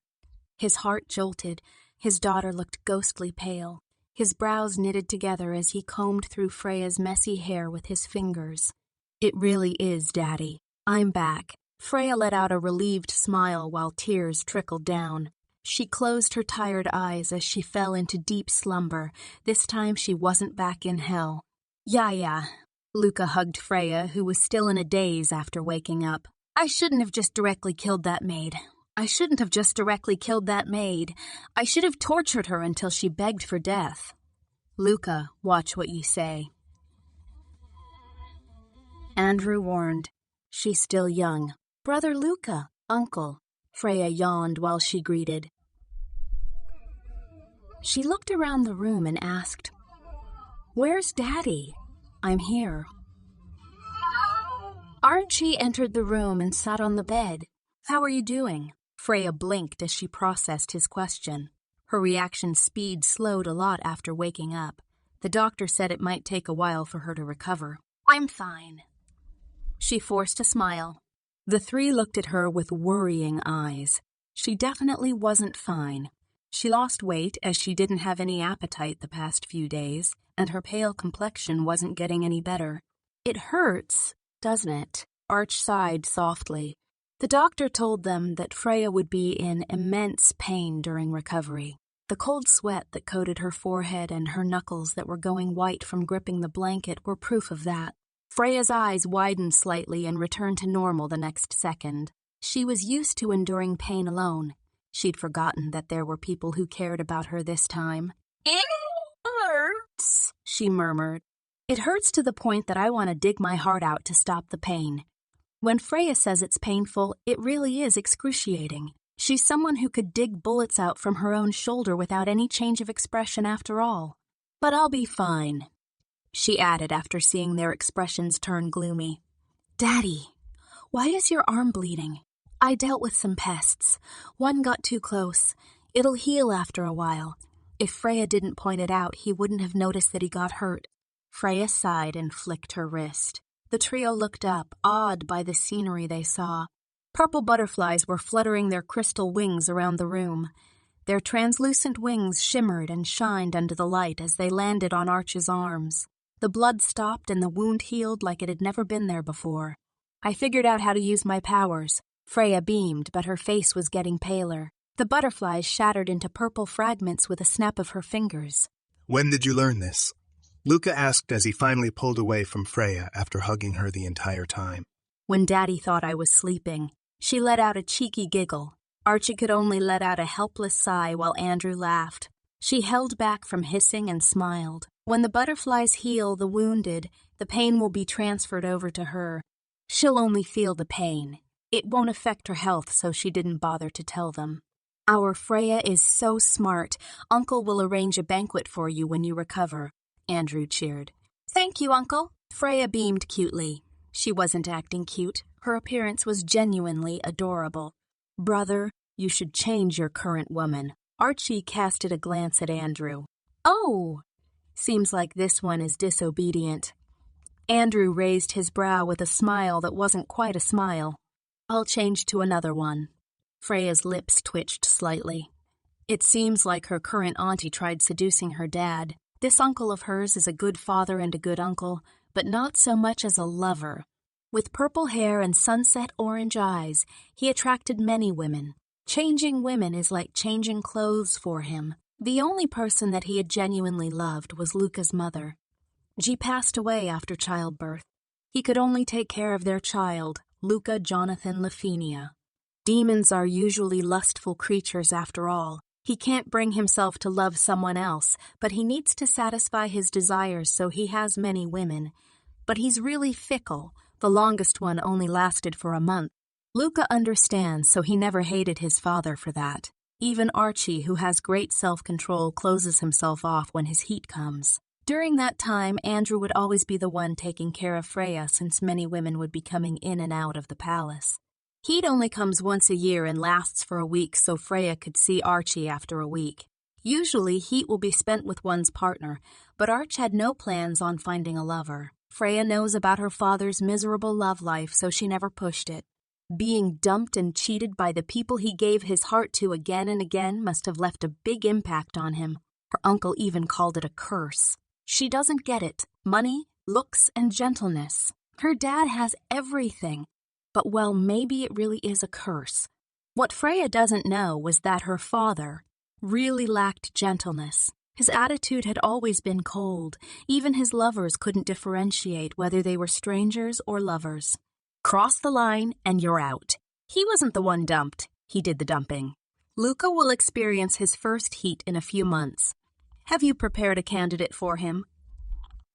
His heart jolted. His daughter looked ghostly pale. His brows knitted together as he combed through Freya's messy hair with his fingers. "It really is, Daddy. I'm back." Freya let out a relieved smile while tears trickled down. She closed her tired eyes as she fell into deep slumber. This time she wasn't back in hell. Yeah. Luca hugged Freya, who was still in a daze after waking up. "I shouldn't have just directly killed that maid. I should have tortured her until she begged for death." "Luca, watch what you say." Andrew warned. "She's still young." "Brother Luca, Uncle." Freya yawned while she greeted. She looked around the room and asked, "Where's Daddy?" "I'm here." Archie entered the room and sat on the bed. "How are you doing?" Freya blinked as she processed his question. Her reaction speed slowed a lot after waking up. The doctor said it might take a while for her to recover. "I'm fine." She forced a smile. The three looked at her with worrying eyes. She definitely wasn't fine. She lost weight as she didn't have any appetite the past few days, and her pale complexion wasn't getting any better. "It hurts, doesn't it?" Arch sighed softly. The doctor told them that Freya would be in immense pain during recovery. The cold sweat that coated her forehead and her knuckles that were going white from gripping the blanket were proof of that. Freya's eyes widened slightly and returned to normal the next second. She was used to enduring pain alone. She'd forgotten that there were people who cared about her this time. "It hurts," she murmured. "It hurts to the point that I want to dig my heart out to stop the pain." When Freya says it's painful, it really is excruciating. She's someone who could dig bullets out from her own shoulder without any change of expression after all. "But I'll be fine," she added after seeing their expressions turn gloomy. "Daddy, Why is your arm bleeding? I dealt with some pests. One got too close. It'll heal after a while. If Freya didn't point it out, he wouldn't have noticed that he got hurt. Freya sighed and flicked her wrist. The trio looked up, awed by the scenery they saw. Purple butterflies were fluttering their crystal wings around the room. Their translucent wings shimmered and shined under the light as they landed on Arch's arms. The blood stopped and the wound healed like it had never been there before. I figured out how to use my powers. Freya beamed, but her face was getting paler. The butterflies shattered into purple fragments with a snap of her fingers. When did you learn this? Luca asked as he finally pulled away from Freya after hugging her the entire time. When Daddy thought I was sleeping, she let out a cheeky giggle. Archie could only let out a helpless sigh while Andrew laughed. She held back from hissing and smiled. When the butterflies heal the wounded, the pain will be transferred over to her. She'll only feel the pain. It won't affect her health, so she didn't bother to tell them. Our Freya is so smart. Uncle will arrange a banquet for you when you recover, Andrew cheered. Thank you, Uncle. Freya beamed cutely. She wasn't acting cute. Her appearance was genuinely adorable. Brother, you should change your current woman. Archie casted a glance at Andrew. Oh! Seems like this one is disobedient. Andrew raised his brow with a smile that wasn't quite a smile. I'll change to another one. Freya's lips twitched slightly. It seems like her current auntie tried seducing her dad. This uncle of hers is a good father and a good uncle, but not so much as a lover. With purple hair and sunset orange eyes, he attracted many women. Changing women is like changing clothes for him. The only person that he had genuinely loved was Luca's mother. She passed away after childbirth. He could only take care of their child, Luca Jonathan Lafinia. Demons are usually lustful creatures after all. He can't bring himself to love someone else, but he needs to satisfy his desires, so he has many women. But he's really fickle. The longest one only lasted for a month. Luca understands, so he never hated his father for that. Even Archie, who has great self-control, closes himself off when his heat comes. During that time, Andrew would always be the one taking care of Freya, since many women would be coming in and out of the palace. Heat only comes once a year and lasts for a week, so Freya could see Archie after a week. Usually, heat will be spent with one's partner, but Arch had no plans on finding a lover. Freya knows about her father's miserable love life, so she never pushed it. Being dumped and cheated by the people he gave his heart to again and again must have left a big impact on him. Her uncle even called it a curse. She doesn't get it. Money, looks, and gentleness. Her dad has everything. But, well, maybe it really is a curse. What Freya doesn't know was that her father really lacked gentleness. His attitude had always been cold. Even his lovers couldn't differentiate whether they were strangers or lovers. Cross the line and you're out. He wasn't the one dumped. He did the dumping. Luca will experience his first heat in a few months. Have you prepared a candidate for him?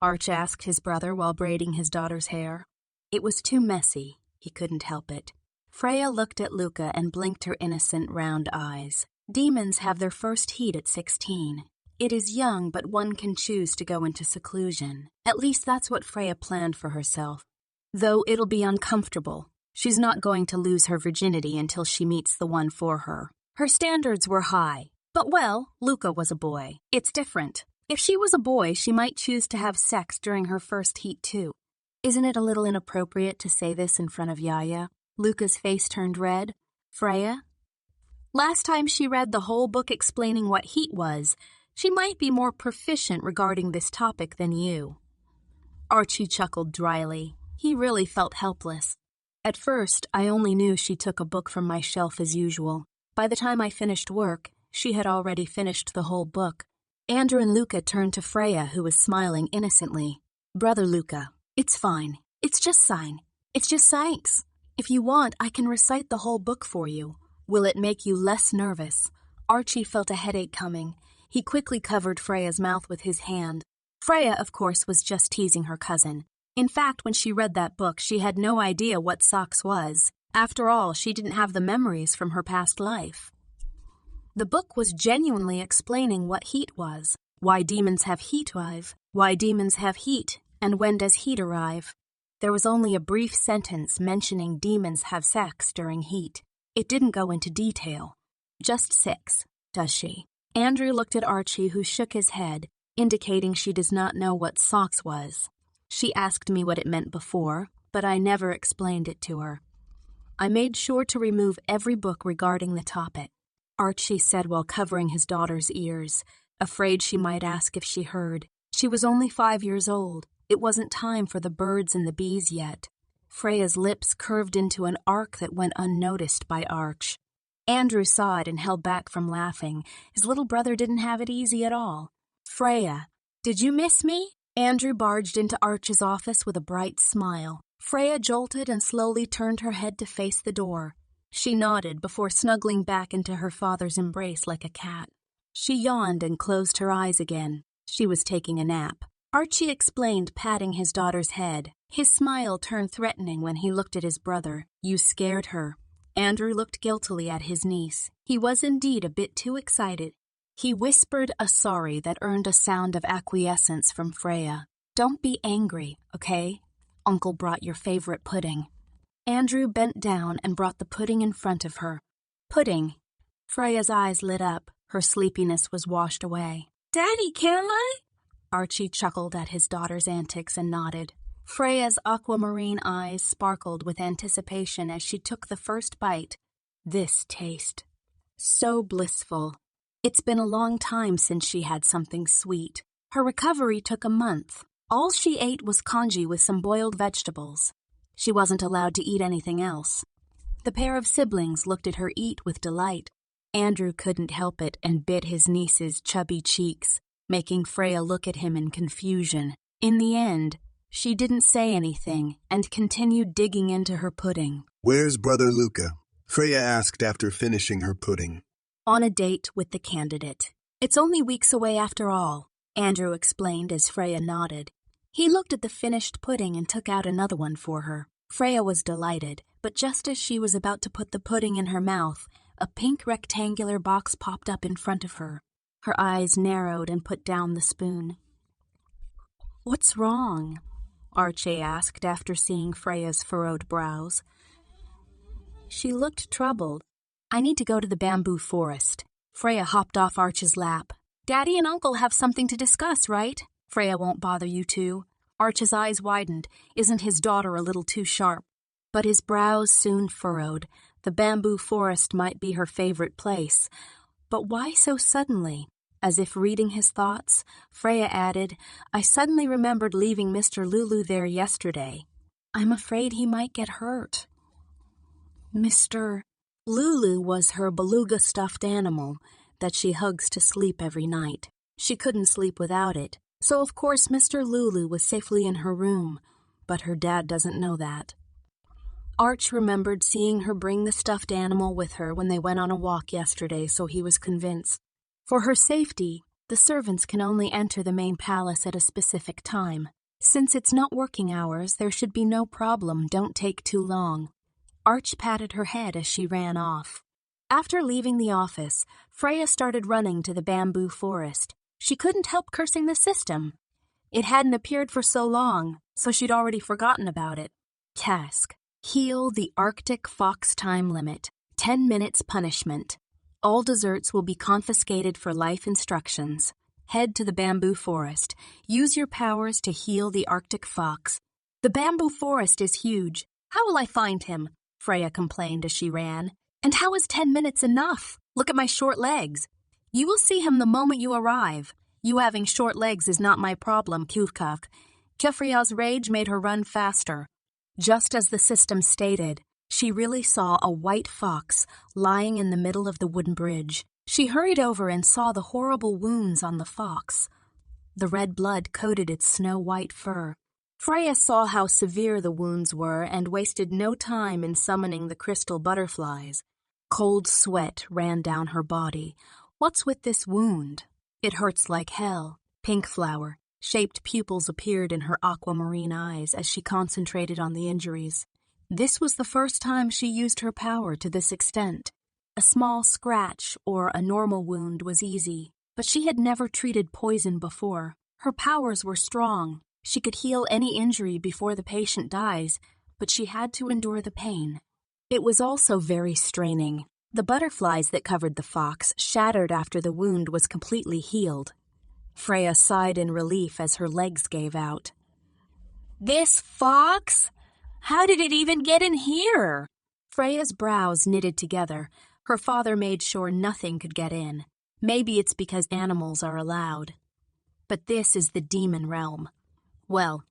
Arch asked his brother while braiding his daughter's hair. It was too messy. He couldn't help it. Freya looked at Luca and blinked her innocent round eyes. Demons have their first heat at 16. It is young, but one can choose to go into seclusion. At least that's what Freya planned for herself. Though it'll be uncomfortable. She's not going to lose her virginity until she meets the one for her. Her standards were high. But, well, Luca was a boy. It's different. If she was a boy, she might choose to have sex during her first heat, too. Isn't it a little inappropriate to say this in front of Yaya? Luca's face turned red. Freya? Last time she read the whole book explaining what heat was, she might be more proficient regarding this topic than you. Archie chuckled dryly. He really felt helpless. At first, I only knew she took a book from my shelf as usual. By the time I finished work, she had already finished the whole book. Andrew and Luca turned to Freya, who was smiling innocently. Brother Luca, it's fine. It's just sign. It's just science. If you want, I can recite the whole book for you. Will it make you less nervous? Archie felt a headache coming. He quickly covered Freya's mouth with his hand. Freya, of course, was just teasing her cousin. In fact, when she read that book, she had no idea what socks was. After all, she didn't have the memories from her past life. The book was genuinely explaining what heat was, why demons have heat arrive, why demons have heat, and when does heat arrive. There was only a brief sentence mentioning demons have sex during heat. It didn't go into detail. Just 6, does she? Andrew looked at Archie, who shook his head, indicating she does not know what socks was. She asked me what it meant before, but I never explained it to her. I made sure to remove every book regarding the topic, Archie said while covering his daughter's ears, afraid she might ask if she heard. She was only 5 years old. It wasn't time for the birds and the bees yet. Freya's lips curved into an arc that went unnoticed by Arch. Andrew saw it and held back from laughing. His little brother didn't have it easy at all. Freya, did you miss me? Andrew barged into Arch's office with a bright smile. Freya jolted and slowly turned her head to face the door. She nodded before snuggling back into her father's embrace like a cat. She yawned and closed her eyes again. She was taking a nap. Archie explained, patting his daughter's head. His smile turned threatening when he looked at his brother. You scared her. Andrew looked guiltily at his niece. He was indeed a bit too excited. He whispered a sorry that earned a sound of acquiescence from Freya. Don't be angry, okay? Uncle brought your favorite pudding. Andrew bent down and brought the pudding in front of her. Pudding. Freya's eyes lit up. Her sleepiness was washed away. Daddy, can I? Archie chuckled at his daughter's antics and nodded. Freya's aquamarine eyes sparkled with anticipation as she took the first bite. This taste. So blissful. It's been a long time since she had something sweet. Her recovery took a month. All she ate was congee with some boiled vegetables. She wasn't allowed to eat anything else. The pair of siblings looked at her eat with delight. Andrew couldn't help it and bit his niece's chubby cheeks, making Freya look at him in confusion. In the end, she didn't say anything and continued digging into her pudding. Where's Brother Luca? Freya asked after finishing her pudding. On a date with the candidate. It's only weeks away after all, Andrew explained as Freya nodded. He looked at the finished pudding and took out another one for her. Freya was delighted, but just as she was about to put the pudding in her mouth, a pink rectangular box popped up in front of her. Her eyes narrowed and put down the spoon. What's wrong? Archie asked after seeing Freya's furrowed brows. She looked troubled. I need to go to the bamboo forest. Freya hopped off Arch's lap. Daddy and Uncle have something to discuss, right? Freya won't bother you two. Arch's eyes widened. Isn't his daughter a little too sharp? But his brows soon furrowed. The bamboo forest might be her favorite place. But why so suddenly? As if reading his thoughts, Freya added, I suddenly remembered leaving Mr. Lulu there yesterday. I'm afraid he might get hurt. Mr. Lulu was her beluga stuffed animal that she hugs to sleep every night. She couldn't sleep without it, so of course Mr. Lulu was safely in her room, but her dad doesn't know that. Arch remembered seeing her bring the stuffed animal with her when they went on a walk yesterday, so he was convinced. For her safety, the servants can only enter the main palace at a specific time. Since it's not working hours, there should be no problem. Don't take too long. Arch patted her head as she ran off. After leaving the office, Freya started running to the bamboo forest. She couldn't help cursing the system. It hadn't appeared for so long, so she'd already forgotten about it. Task. Heal the Arctic fox time limit. 10 minutes punishment. All desserts will be confiscated for life instructions. Head to the bamboo forest. Use your powers to heal the Arctic fox. The bamboo forest is huge. How will I find him? Freya complained as she ran. And how is 10 minutes enough? Look at my short legs. You will see him the moment you arrive. You having short legs is not my problem, Kuvkak. Kefria's rage made her run faster. Just as the system stated, she really saw a white fox lying in the middle of the wooden bridge. She hurried over and saw the horrible wounds on the fox. The red blood coated its snow-white fur. Freya saw how severe the wounds were and wasted no time in summoning the crystal butterflies. Cold sweat ran down her body. What's with this wound? It hurts like hell. Pink flower. Shaped pupils appeared in her aquamarine eyes as she concentrated on the injuries. This was the first time she used her power to this extent. A small scratch or a normal wound was easy, but she had never treated poison before. Her powers were strong. She could heal any injury before the patient dies, but she had to endure the pain. It was also very straining. The butterflies that covered the fox shattered after the wound was completely healed. Freya sighed in relief as her legs gave out. "This fox? How did it even get in here?" Freya's brows knitted together. Her father made sure nothing could get in. Maybe it's because animals are allowed. But this is the demon realm. Well,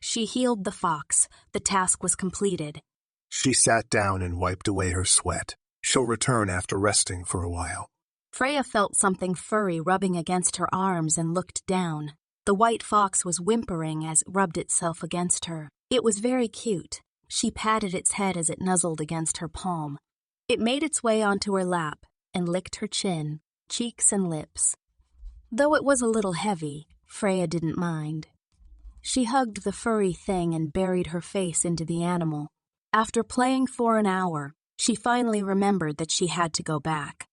she healed the fox. The task was completed. She sat down and wiped away her sweat. She'll return after resting for a while. Freya felt something furry rubbing against her arms and looked down. The white fox was whimpering as it rubbed itself against her. It was very cute. She patted its head as it nuzzled against her palm. It made its way onto her lap and licked her chin, cheeks, and lips. Though it was a little heavy, Freya didn't mind. She hugged the furry thing and buried her face into the animal. After playing for an hour, she finally remembered that she had to go back.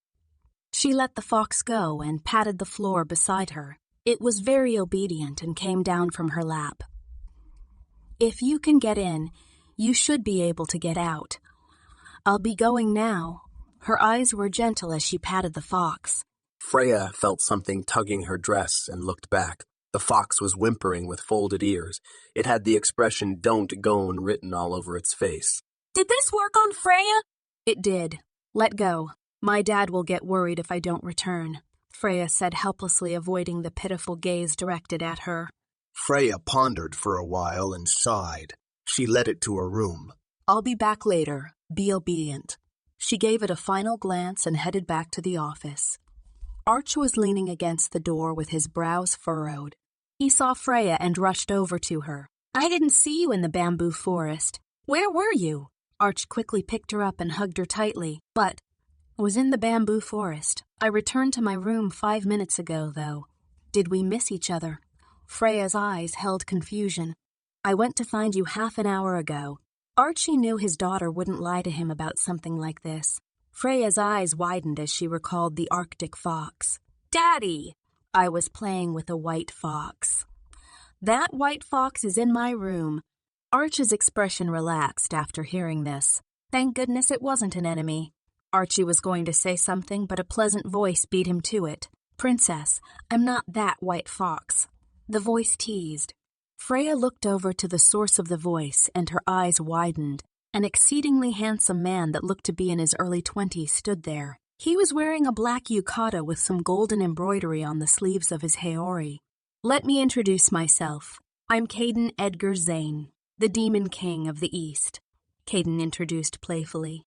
She let the fox go and patted the floor beside her. It was very obedient and came down from her lap. "If you can get in, you should be able to get out. I'll be going now." Her eyes were gentle as she patted the fox. Freya felt something tugging her dress and looked back. The fox was whimpering with folded ears. It had the expression "Don't Gone" written all over its face. "Did this work on Freya?" "It did. Let go. My dad will get worried if I don't return," Freya said, helplessly avoiding the pitiful gaze directed at her. Freya pondered for a while and sighed. She led it to her room. "I'll be back later. Be obedient." She gave it a final glance and headed back to the office. Arch was leaning against the door with his brows furrowed. He saw Freya and rushed over to her. "I didn't see you in the bamboo forest. Where were you?" Arch quickly picked her up and hugged her tightly. "But I was in the bamboo forest. I returned to my room 5 minutes ago, though. Did we miss each other?" Freya's eyes held confusion. "I went to find you half an hour ago." Archie knew his daughter wouldn't lie to him about something like this. Freya's eyes widened as she recalled the Arctic fox. "Daddy!" "I was playing with a white fox." "That white fox is in my room." Archie's expression relaxed after hearing this. Thank goodness it wasn't an enemy. Archie was going to say something, but a pleasant voice beat him to it. "Princess, I'm not that white fox." The voice teased. Freya looked over to the source of the voice, and her eyes widened. An exceedingly handsome man that looked to be in his early 20s stood there. He was wearing a black yukata with some golden embroidery on the sleeves of his haori. "Let me introduce myself. I'm Caden Edgar Zane, the Demon King of the East," Caden introduced playfully.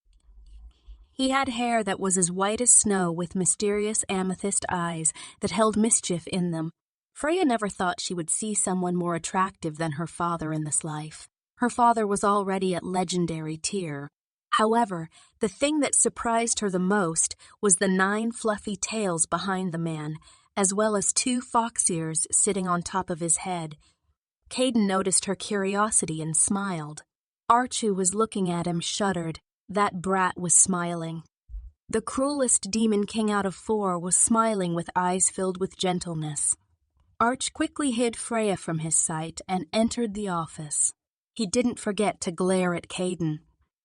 He had hair that was as white as snow with mysterious amethyst eyes that held mischief in them. Freya never thought she would see someone more attractive than her father in this life. Her father was already at legendary tier. However, the thing that surprised her the most was the 9 fluffy tails behind the man, as well as 2 fox ears sitting on top of his head. Caden noticed her curiosity and smiled. Arch, who was looking at him, shuddered. That brat was smiling. The cruelest demon king out of 4 was smiling with eyes filled with gentleness. Arch quickly hid Freya from his sight and entered the office. He didn't forget to glare at Caden.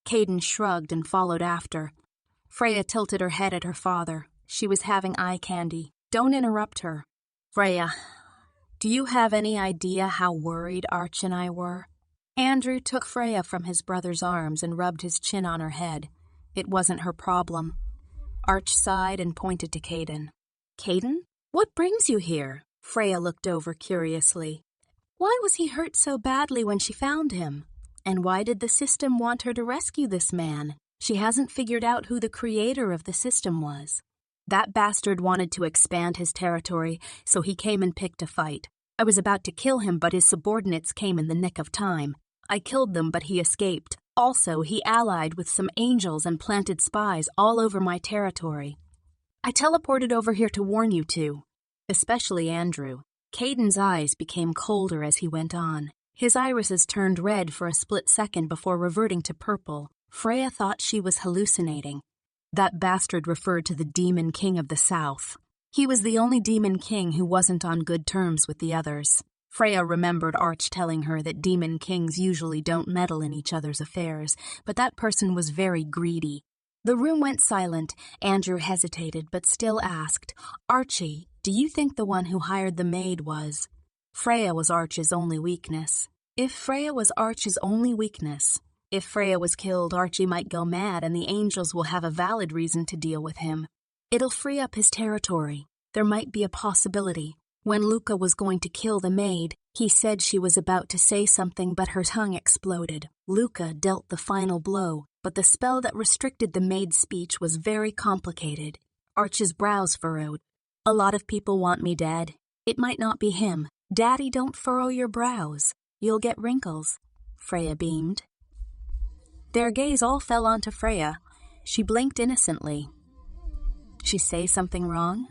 Caden shrugged and followed after. Freya tilted her head at her father. She was having eye candy. "Don't interrupt her." "Freya, do you have any idea how worried Arch and I were?" Andrew took Freya from his brother's arms and rubbed his chin on her head. It wasn't her problem. Arch sighed and pointed to Caden. "Caden, what brings you here?" Freya looked over curiously. Why was he hurt so badly when she found him? And why did the system want her to rescue this man? She hasn't figured out who the creator of the system was. That bastard wanted to expand his territory, so he came and picked a fight. I was about to kill him, but his subordinates came in the nick of time. I killed them, but he escaped. Also, he allied with some angels and planted spies all over my territory. I teleported over here to warn you two, especially Andrew. Caden's eyes became colder as he went on. His irises turned red for a split second before reverting to purple. Freya thought she was hallucinating. That bastard referred to the Demon King of the South. He was the only Demon King who wasn't on good terms with the others. Freya remembered Arch telling her that demon kings usually don't meddle in each other's affairs, but that person was very greedy. The room went silent. Andrew hesitated, but still asked, "Archie, do you think the one who hired the maid was?" Freya was Archie's only weakness. If Freya was killed, Archie might go mad and the angels will have a valid reason to deal with him. It'll free up his territory. There might be a possibility. When Luca was going to kill the maid, he said she was about to say something, but her tongue exploded. Luca dealt the final blow, but the spell that restricted the maid's speech was very complicated. Archie's brows furrowed. "A lot of people want me dead. It might not be him. Daddy, don't furrow your brows. You'll get wrinkles." Freya beamed. Their gaze all fell onto Freya. She blinked innocently. "She say something wrong?"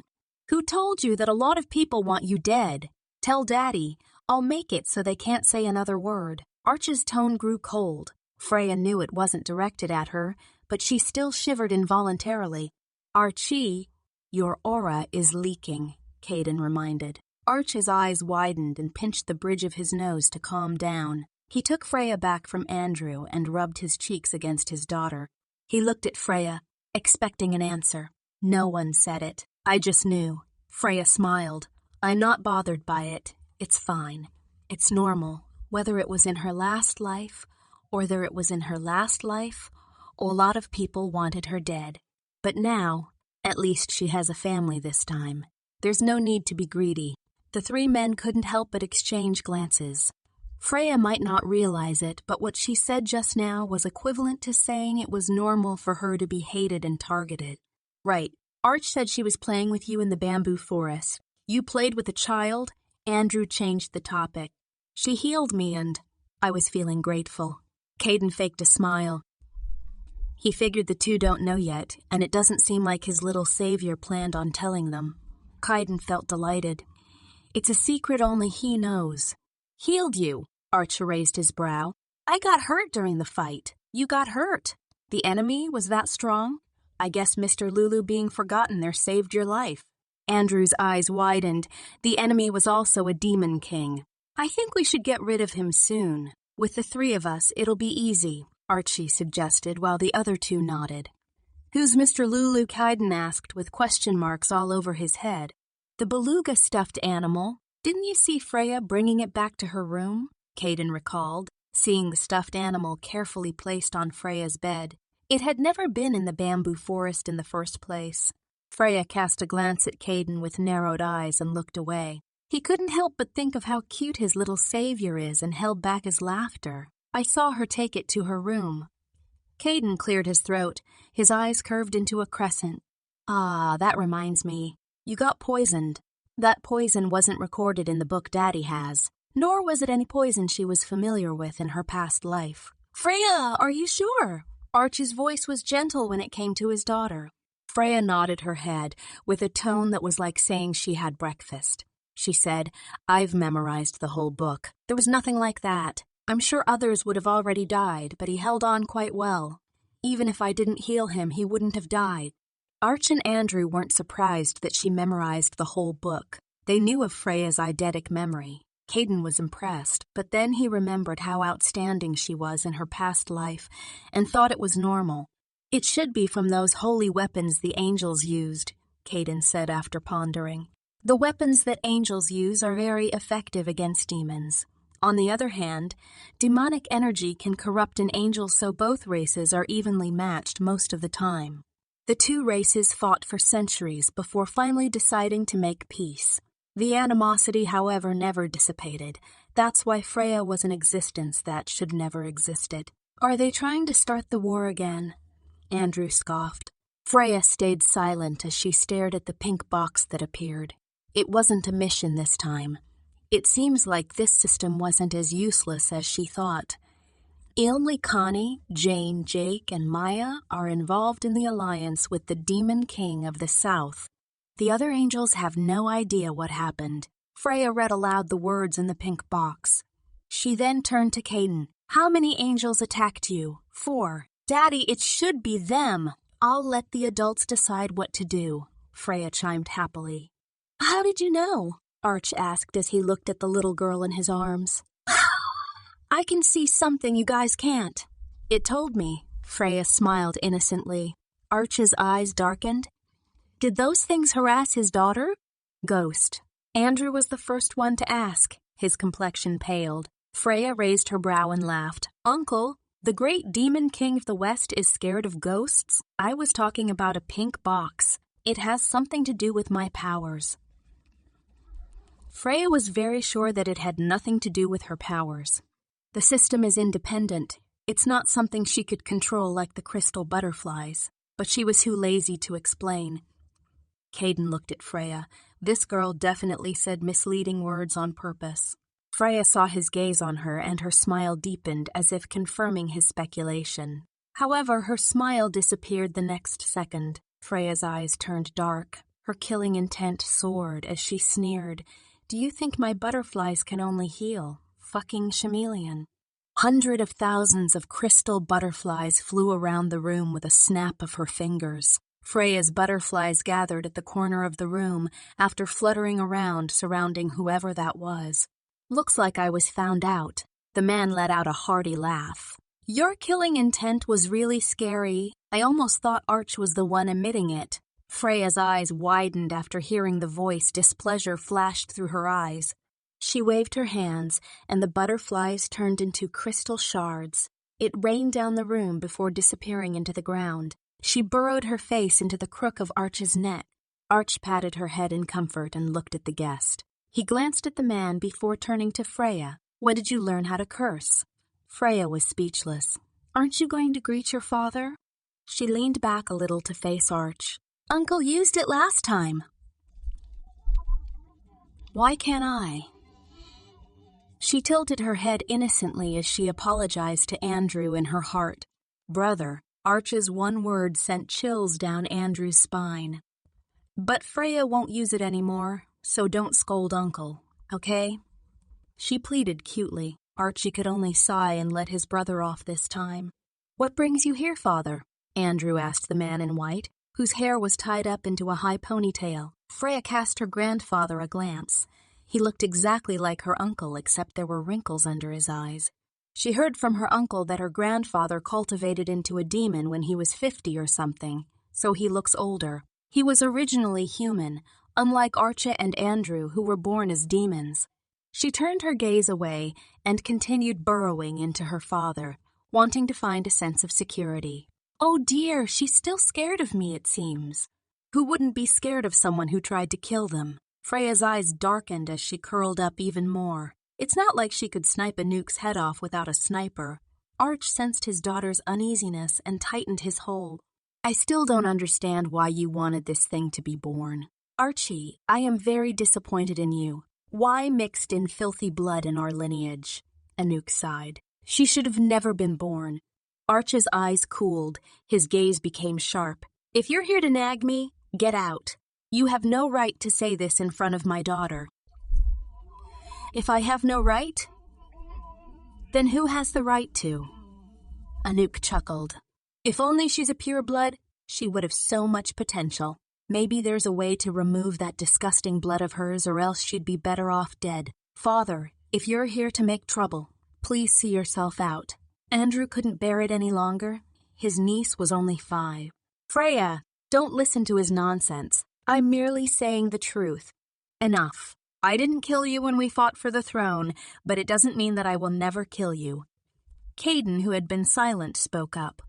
"Who told you that a lot of people want you dead? Tell Daddy. I'll make it so they can't say another word." Arch's tone grew cold. Freya knew it wasn't directed at her, but she still shivered involuntarily. "Archie, your aura is leaking," Caden reminded. Arch's eyes widened and pinched the bridge of his nose to calm down. He took Freya back from Andrew and rubbed his cheeks against his daughter. He looked at Freya, expecting an answer. No one said it. "I just knew." Freya smiled. "I'm not bothered by it. It's fine. It's normal. Whether it was in her last life, or whether it was in her last life, a lot of people wanted her dead. But now, at least she has a family this time. There's no need to be greedy." The three men couldn't help but exchange glances. Freya might not realize it, but what she said just now was equivalent to saying it was normal for her to be hated and targeted. "Right. Arch said she was playing with you in the bamboo forest. You played with a child?" Andrew changed the topic. "She healed me and I was feeling grateful." Caden faked a smile. He figured the two don't know yet, and it doesn't seem like his little savior planned on telling them. Caden felt delighted. It's a secret only he knows. "Healed you?" Arch raised his brow. "I got hurt during the fight." "You got hurt? The enemy was that strong? I guess Mr. Lulu being forgotten there saved your life." Andrew's eyes widened. The enemy was also a demon king. "I think we should get rid of him soon. With the three of us, it'll be easy," Archie suggested, while the other two nodded. "Who's Mr. Lulu?" Caden asked, with question marks all over his head. "The beluga stuffed animal. Didn't you see Freya bringing it back to her room?" Caden recalled, seeing the stuffed animal carefully placed on Freya's bed. It had never been in the bamboo forest in the first place. Freya cast a glance at Caden with narrowed eyes and looked away. He couldn't help but think of how cute his little savior is and held back his laughter. "I saw her take it to her room." Caden cleared his throat. His eyes curved into a crescent. "Ah, that reminds me. You got poisoned. That poison wasn't recorded in the book Daddy has, nor was it any poison she was familiar with in her past life." "Freya, are you sure?" Archie's voice was gentle when it came to his daughter. Freya nodded her head, with a tone that was like saying she had breakfast. She said, "I've memorized the whole book. There was nothing like that. I'm sure others would have already died, but he held on quite well. Even if I didn't heal him, he wouldn't have died." Arch and Andrew weren't surprised that she memorized the whole book. They knew of Freya's eidetic memory. Caden was impressed, but then he remembered how outstanding she was in her past life and thought it was normal. "It should be from those holy weapons the angels used," Caden said after pondering. "The weapons that angels use are very effective against demons. On the other hand, demonic energy can corrupt an angel, so both races are evenly matched most of the time." The two races fought for centuries before finally deciding to make peace. The animosity, however, never dissipated. That's why Freya was an existence that should never existed. "Are they trying to start the war again?" Andrew scoffed. Freya stayed silent as she stared at the pink box that appeared. It wasn't a mission this time. It seems like this system wasn't as useless as she thought. Only Connie, Jane, Jake, and Maya are involved in the alliance with the Demon King of the South. The other angels have no idea what happened. Freya read aloud the words in the pink box. She then turned to Caden. "How many angels attacked you?" 4. "Daddy, it should be them." "I'll let the adults decide what to do," Freya chimed happily. "How did you know?" Arch asked as he looked at the little girl in his arms. I can see something you guys can't. It told me. Freya smiled innocently. Arch's eyes darkened. Did those things harass his daughter? Ghost. Andrew was the first one to ask. His complexion paled. Freya raised her brow and laughed. Uncle, the great demon king of the West is scared of ghosts? I was talking about a pink box. It has something to do with my powers. Freya was very sure that it had nothing to do with her powers. The system is independent. It's not something she could control like the crystal butterflies, but she was too lazy to explain. Caden looked at Freya. This girl definitely said misleading words on purpose. Freya saw his gaze on her, and her smile deepened as if confirming his speculation. However, her smile disappeared the next second. Freya's eyes turned dark. Her killing intent soared as she sneered. Do you think my butterflies can only heal? Fucking chameleon. Hundreds of thousands of crystal butterflies flew around the room with a snap of her fingers. Freya's butterflies gathered at the corner of the room after fluttering around, surrounding whoever that was. Looks like I was found out. The man let out a hearty laugh. Your killing intent was really scary. I almost thought Arch was the one emitting it. Freya's eyes widened after hearing the voice. Displeasure flashed through her eyes. She waved her hands, and the butterflies turned into crystal shards. It rained down the room before disappearing into the ground. She burrowed her face into the crook of Arch's neck. Arch patted her head in comfort and looked at the guest. He glanced at the man before turning to Freya. When did you learn how to curse? Freya was speechless. Aren't you going to greet your father? She leaned back a little to face Arch. Uncle used it last time. Why can't I? She tilted her head innocently as she apologized to Andrew in her heart. Brother, Arch's one word sent chills down Andrew's spine. But Freya won't use it anymore, so don't scold Uncle, okay? She pleaded cutely. Archie could only sigh and let his brother off this time. What brings you here, Father? Andrew asked the man in white, whose hair was tied up into a high ponytail. Freya cast her grandfather a glance. He looked exactly like her uncle, except there were wrinkles under his eyes. She heard from her uncle that her grandfather cultivated into a demon when he was 50 or something, so he looks older. He was originally human, unlike Archie and Andrew, who were born as demons. She turned her gaze away and continued burrowing into her father, wanting to find a sense of security. Oh dear, she's still scared of me, it seems. Who wouldn't be scared of someone who tried to kill them? Freya's eyes darkened as she curled up even more. It's not like she could snipe a nuke's head off without a sniper. Arch sensed his daughter's uneasiness and tightened his hold. I still don't understand why you wanted this thing to be born. Archie, I am very disappointed in you. Why mixed in filthy blood in our lineage? Anouk sighed. She should have never been born. Arch's eyes cooled. His gaze became sharp. If you're here to nag me, get out. You have no right to say this in front of my daughter. If I have no right, then who has the right to? Anouk chuckled. If only she's a pureblood, she would have so much potential. Maybe there's a way to remove that disgusting blood of hers, or else she'd be better off dead. Father, if you're here to make trouble, please see yourself out. Andrew couldn't bear it any longer. His niece was only 5. Freya, don't listen to his nonsense. I'm merely saying the truth. Enough. I didn't kill you when we fought for the throne, but it doesn't mean that I will never kill you. Caden, who had been silent, spoke up.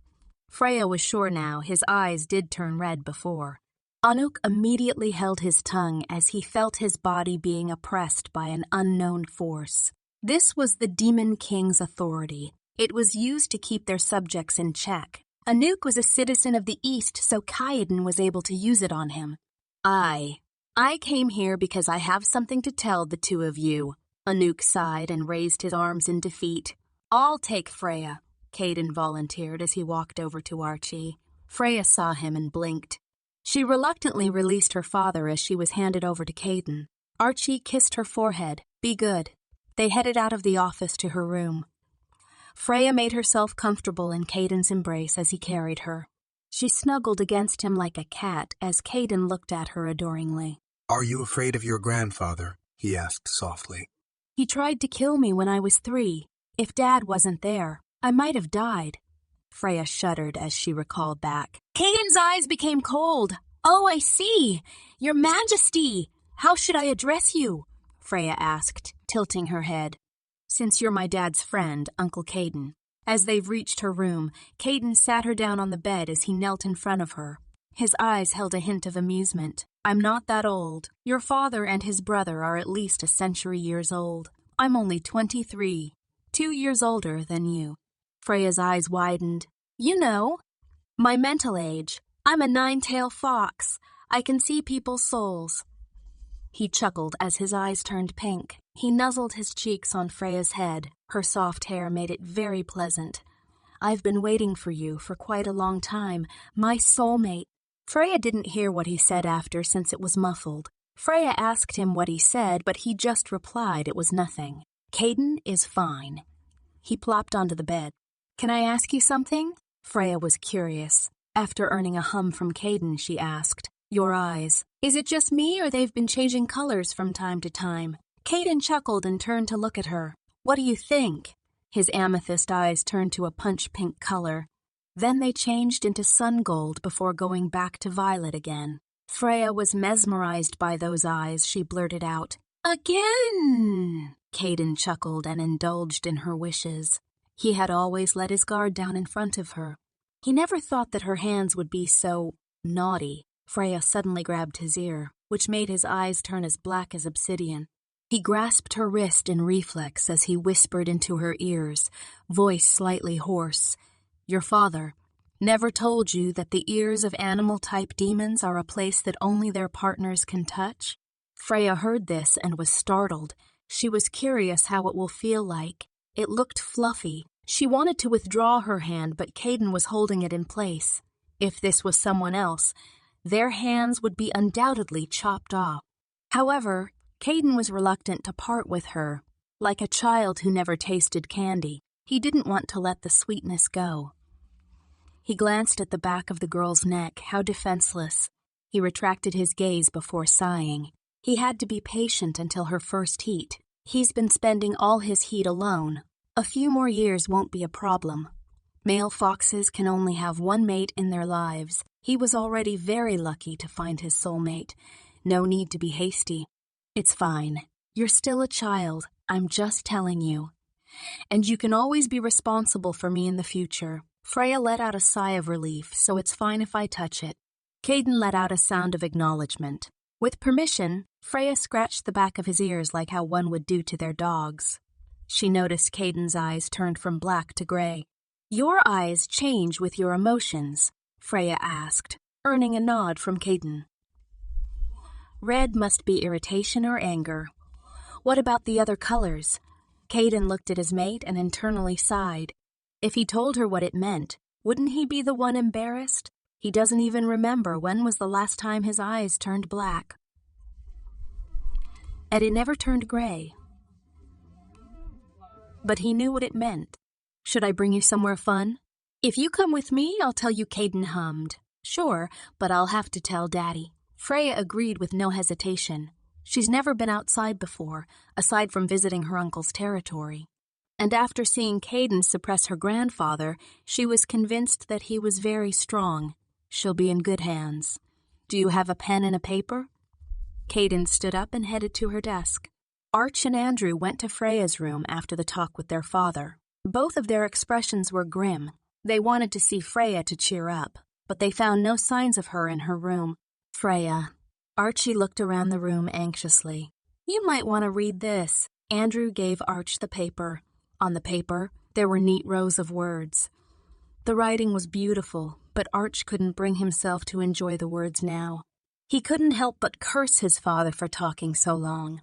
Freya was sure now. His eyes did turn red before. Anouk immediately held his tongue as he felt his body being oppressed by an unknown force. This was the Demon King's authority. It was used to keep their subjects in check. Anouk was a citizen of the East, so Kaiden was able to use it on him. I came here because I have something to tell the two of you. Anouk sighed and raised his arms in defeat. I'll take Freya, Caden volunteered as he walked over to Archie. Freya saw him and blinked. She reluctantly released her father as she was handed over to Caden. Archie kissed her forehead. Be good. They headed out of the office to her room. Freya made herself comfortable in Caden's embrace as he carried her. She snuggled against him like a cat as Caden looked at her adoringly. Are you afraid of your grandfather? he asked softly. He tried to kill me when I was 3. If Dad wasn't there, I might have died. Freya shuddered as she recalled back. Caden's eyes became cold. Oh, I see. Your Majesty! How should I address you? Freya asked, tilting her head. Since you're my dad's friend, Uncle Caden. As they've reached her room, Caden sat her down on the bed as he knelt in front of her. His eyes held a hint of amusement. I'm not that old. Your father and his brother are at least a century years old. I'm only 23, 2 years older than you. Freya's eyes widened. You know, my mental age. I'm a 9-tailed fox. I can see people's souls. He chuckled as his eyes turned pink. He nuzzled his cheeks on Freya's head. Her soft hair made it very pleasant. I've been waiting for you for quite a long time, my soulmate. Freya didn't hear what he said after since it was muffled. Freya asked him what he said, but he just replied it was nothing. Caden is fine. He plopped onto the bed. Can I ask you something? Freya was curious. After earning a hum from Caden, she asked, Your eyes. Is it just me or they've been changing colors from time to time? Caden chuckled and turned to look at her. What do you think? His amethyst eyes turned to a punch-pink color. Then they changed into sun gold before going back to violet again. Freya was mesmerized by those eyes. She blurted out, Again! Caden chuckled and indulged in her wishes. He had always let his guard down in front of her. He never thought that her hands would be so naughty. Freya suddenly grabbed his ear, which made his eyes turn as black as obsidian. He grasped her wrist in reflex as he whispered into her ears, voice slightly hoarse. Your father never told you that the ears of animal-type demons are a place that only their partners can touch? Freya heard this and was startled. She was curious how it will feel like. It looked fluffy. She wanted to withdraw her hand, but Caden was holding it in place. If this was someone else, their hands would be undoubtedly chopped off. However, Caden was reluctant to part with her. Like a child who never tasted candy, he didn't want to let the sweetness go. He glanced at the back of the girl's neck, how defenseless. He retracted his gaze before sighing. He had to be patient until her first heat. He's been spending all his heat alone. A few more years won't be a problem. Male foxes can only have one mate in their lives. He was already very lucky to find his soulmate. No need to be hasty. It's fine. You're still a child. I'm just telling you. And you can always be responsible for me in the future. Freya let out a sigh of relief, so it's fine if I touch it. Caden let out a sound of acknowledgement. With permission, Freya scratched the back of his ears like how one would do to their dogs. She noticed Caden's eyes turned from black to gray. Your eyes change with your emotions, Freya asked, earning a nod from Caden. Red must be irritation or anger. What about the other colors? Caden looked at his mate and internally sighed. If he told her what it meant, wouldn't he be the one embarrassed? He doesn't even remember when was the last time his eyes turned black. And it never turned gray. But he knew what it meant. Should I bring you somewhere fun? If you come with me, I'll tell you, Caden hummed. Sure, but I'll have to tell Daddy. Freya agreed with no hesitation. She's never been outside before, aside from visiting her uncle's territory. And after seeing Caden suppress her grandfather, she was convinced that he was very strong. She'll be in good hands. Do you have a pen and a paper? Caden stood up and headed to her desk. Arch and Andrew went to Freya's room after the talk with their father. Both of their expressions were grim. They wanted to see Freya to cheer up, but they found no signs of her in her room. Freya. Archie looked around the room anxiously. You might want to read this. Andrew gave Arch the paper. On the paper, there were neat rows of words. The writing was beautiful, but Arch couldn't bring himself to enjoy the words now. He couldn't help but curse his father for talking so long.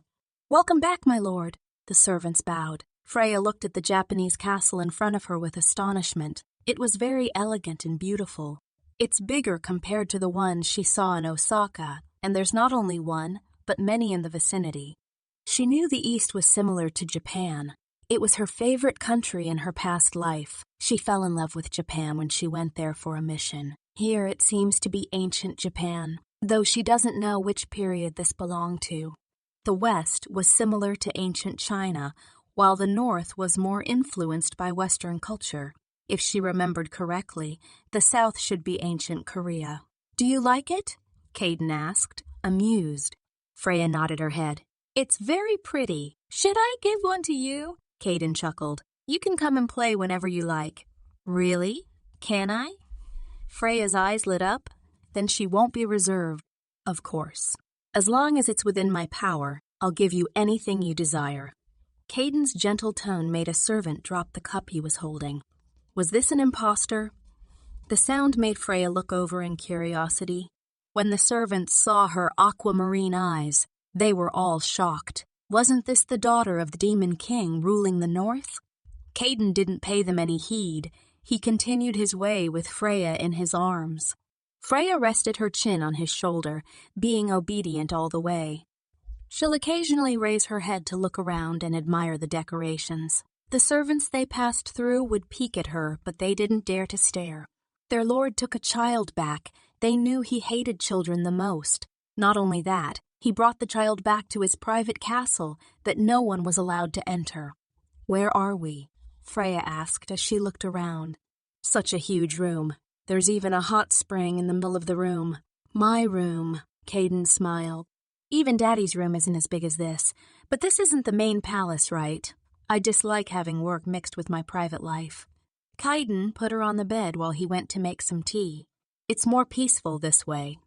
Welcome back, my lord, the servants bowed. Freya looked at the Japanese castle in front of her with astonishment. It was very elegant and beautiful. It's bigger compared to the one she saw in Osaka, and there's not only one, but many in the vicinity. She knew the East was similar to Japan. It was her favorite country in her past life. She fell in love with Japan when she went there for a mission. Here it seems to be ancient Japan, though she doesn't know which period this belonged to. The west was similar to ancient China, while the north was more influenced by Western culture. If she remembered correctly, the south should be ancient Korea. "Do you like it?" Caden asked, amused. Freya nodded her head. "It's very pretty. Should I give one to you?" Caden chuckled. "You can come and play whenever you like." "Really? Can I?" Freya's eyes lit up. "Then she won't be reserved." "Of course. As long as it's within my power, I'll give you anything you desire." Caden's gentle tone made a servant drop the cup he was holding. Was this an impostor? The sound made Freya look over in curiosity. When the servants saw her aquamarine eyes, they were all shocked. Wasn't this the daughter of the Demon King ruling the north? Caden didn't pay them any heed. He continued his way with Freya in his arms. Freya rested her chin on his shoulder, being obedient all the way. She'll occasionally raise her head to look around and admire the decorations. The servants they passed through would peek at her, but they didn't dare to stare. Their lord took a child back. They knew he hated children the most. Not only that, he brought the child back to his private castle that no one was allowed to enter. "Where are we?" Freya asked as she looked around. "Such a huge room. There's even a hot spring in the middle of the room." "My room," Caden smiled. "Even Daddy's room isn't as big as this, but this isn't the main palace, right? I dislike having work mixed with my private life." Caden put her on the bed while he went to make some tea. "It's more peaceful this way."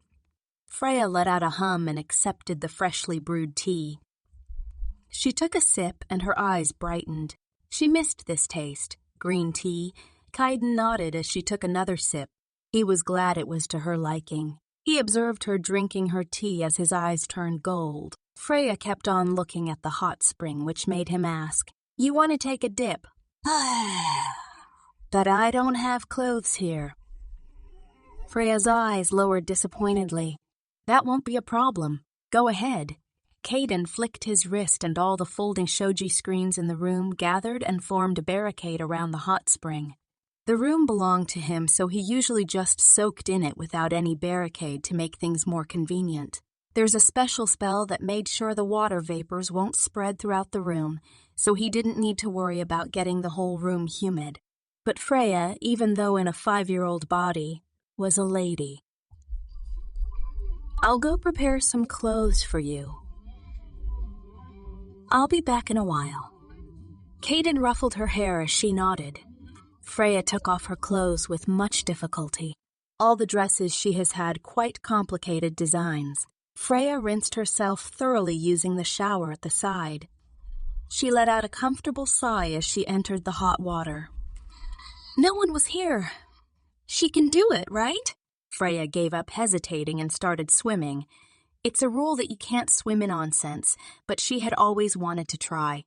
Freya let out a hum and accepted the freshly brewed tea. She took a sip and her eyes brightened. She missed this taste, green tea. Caden nodded as she took another sip. He was glad it was to her liking. He observed her drinking her tea as his eyes turned gold. Freya kept on looking at the hot spring, which made him ask, "You want to take a dip?" "But I don't have clothes here." Freya's eyes lowered disappointedly. "That won't be a problem. Go ahead." Caden flicked his wrist and all the folding shoji screens in the room gathered and formed a barricade around the hot spring. The room belonged to him, so he usually just soaked in it without any barricade to make things more convenient. There's a special spell that made sure the water vapors won't spread throughout the room, so he didn't need to worry about getting the whole room humid. But Freya, even though in a 5-year-old body, was a lady. "I'll go prepare some clothes for you. I'll be back in a while." Caden ruffled her hair as she nodded. Freya took off her clothes with much difficulty. All the dresses she has had quite complicated designs. Freya rinsed herself thoroughly using the shower at the side. She let out a comfortable sigh as she entered the hot water. "No one was here. She can do it, right?" Freya gave up hesitating and started swimming. It's a rule that you can't swim in onsense, but she had always wanted to try.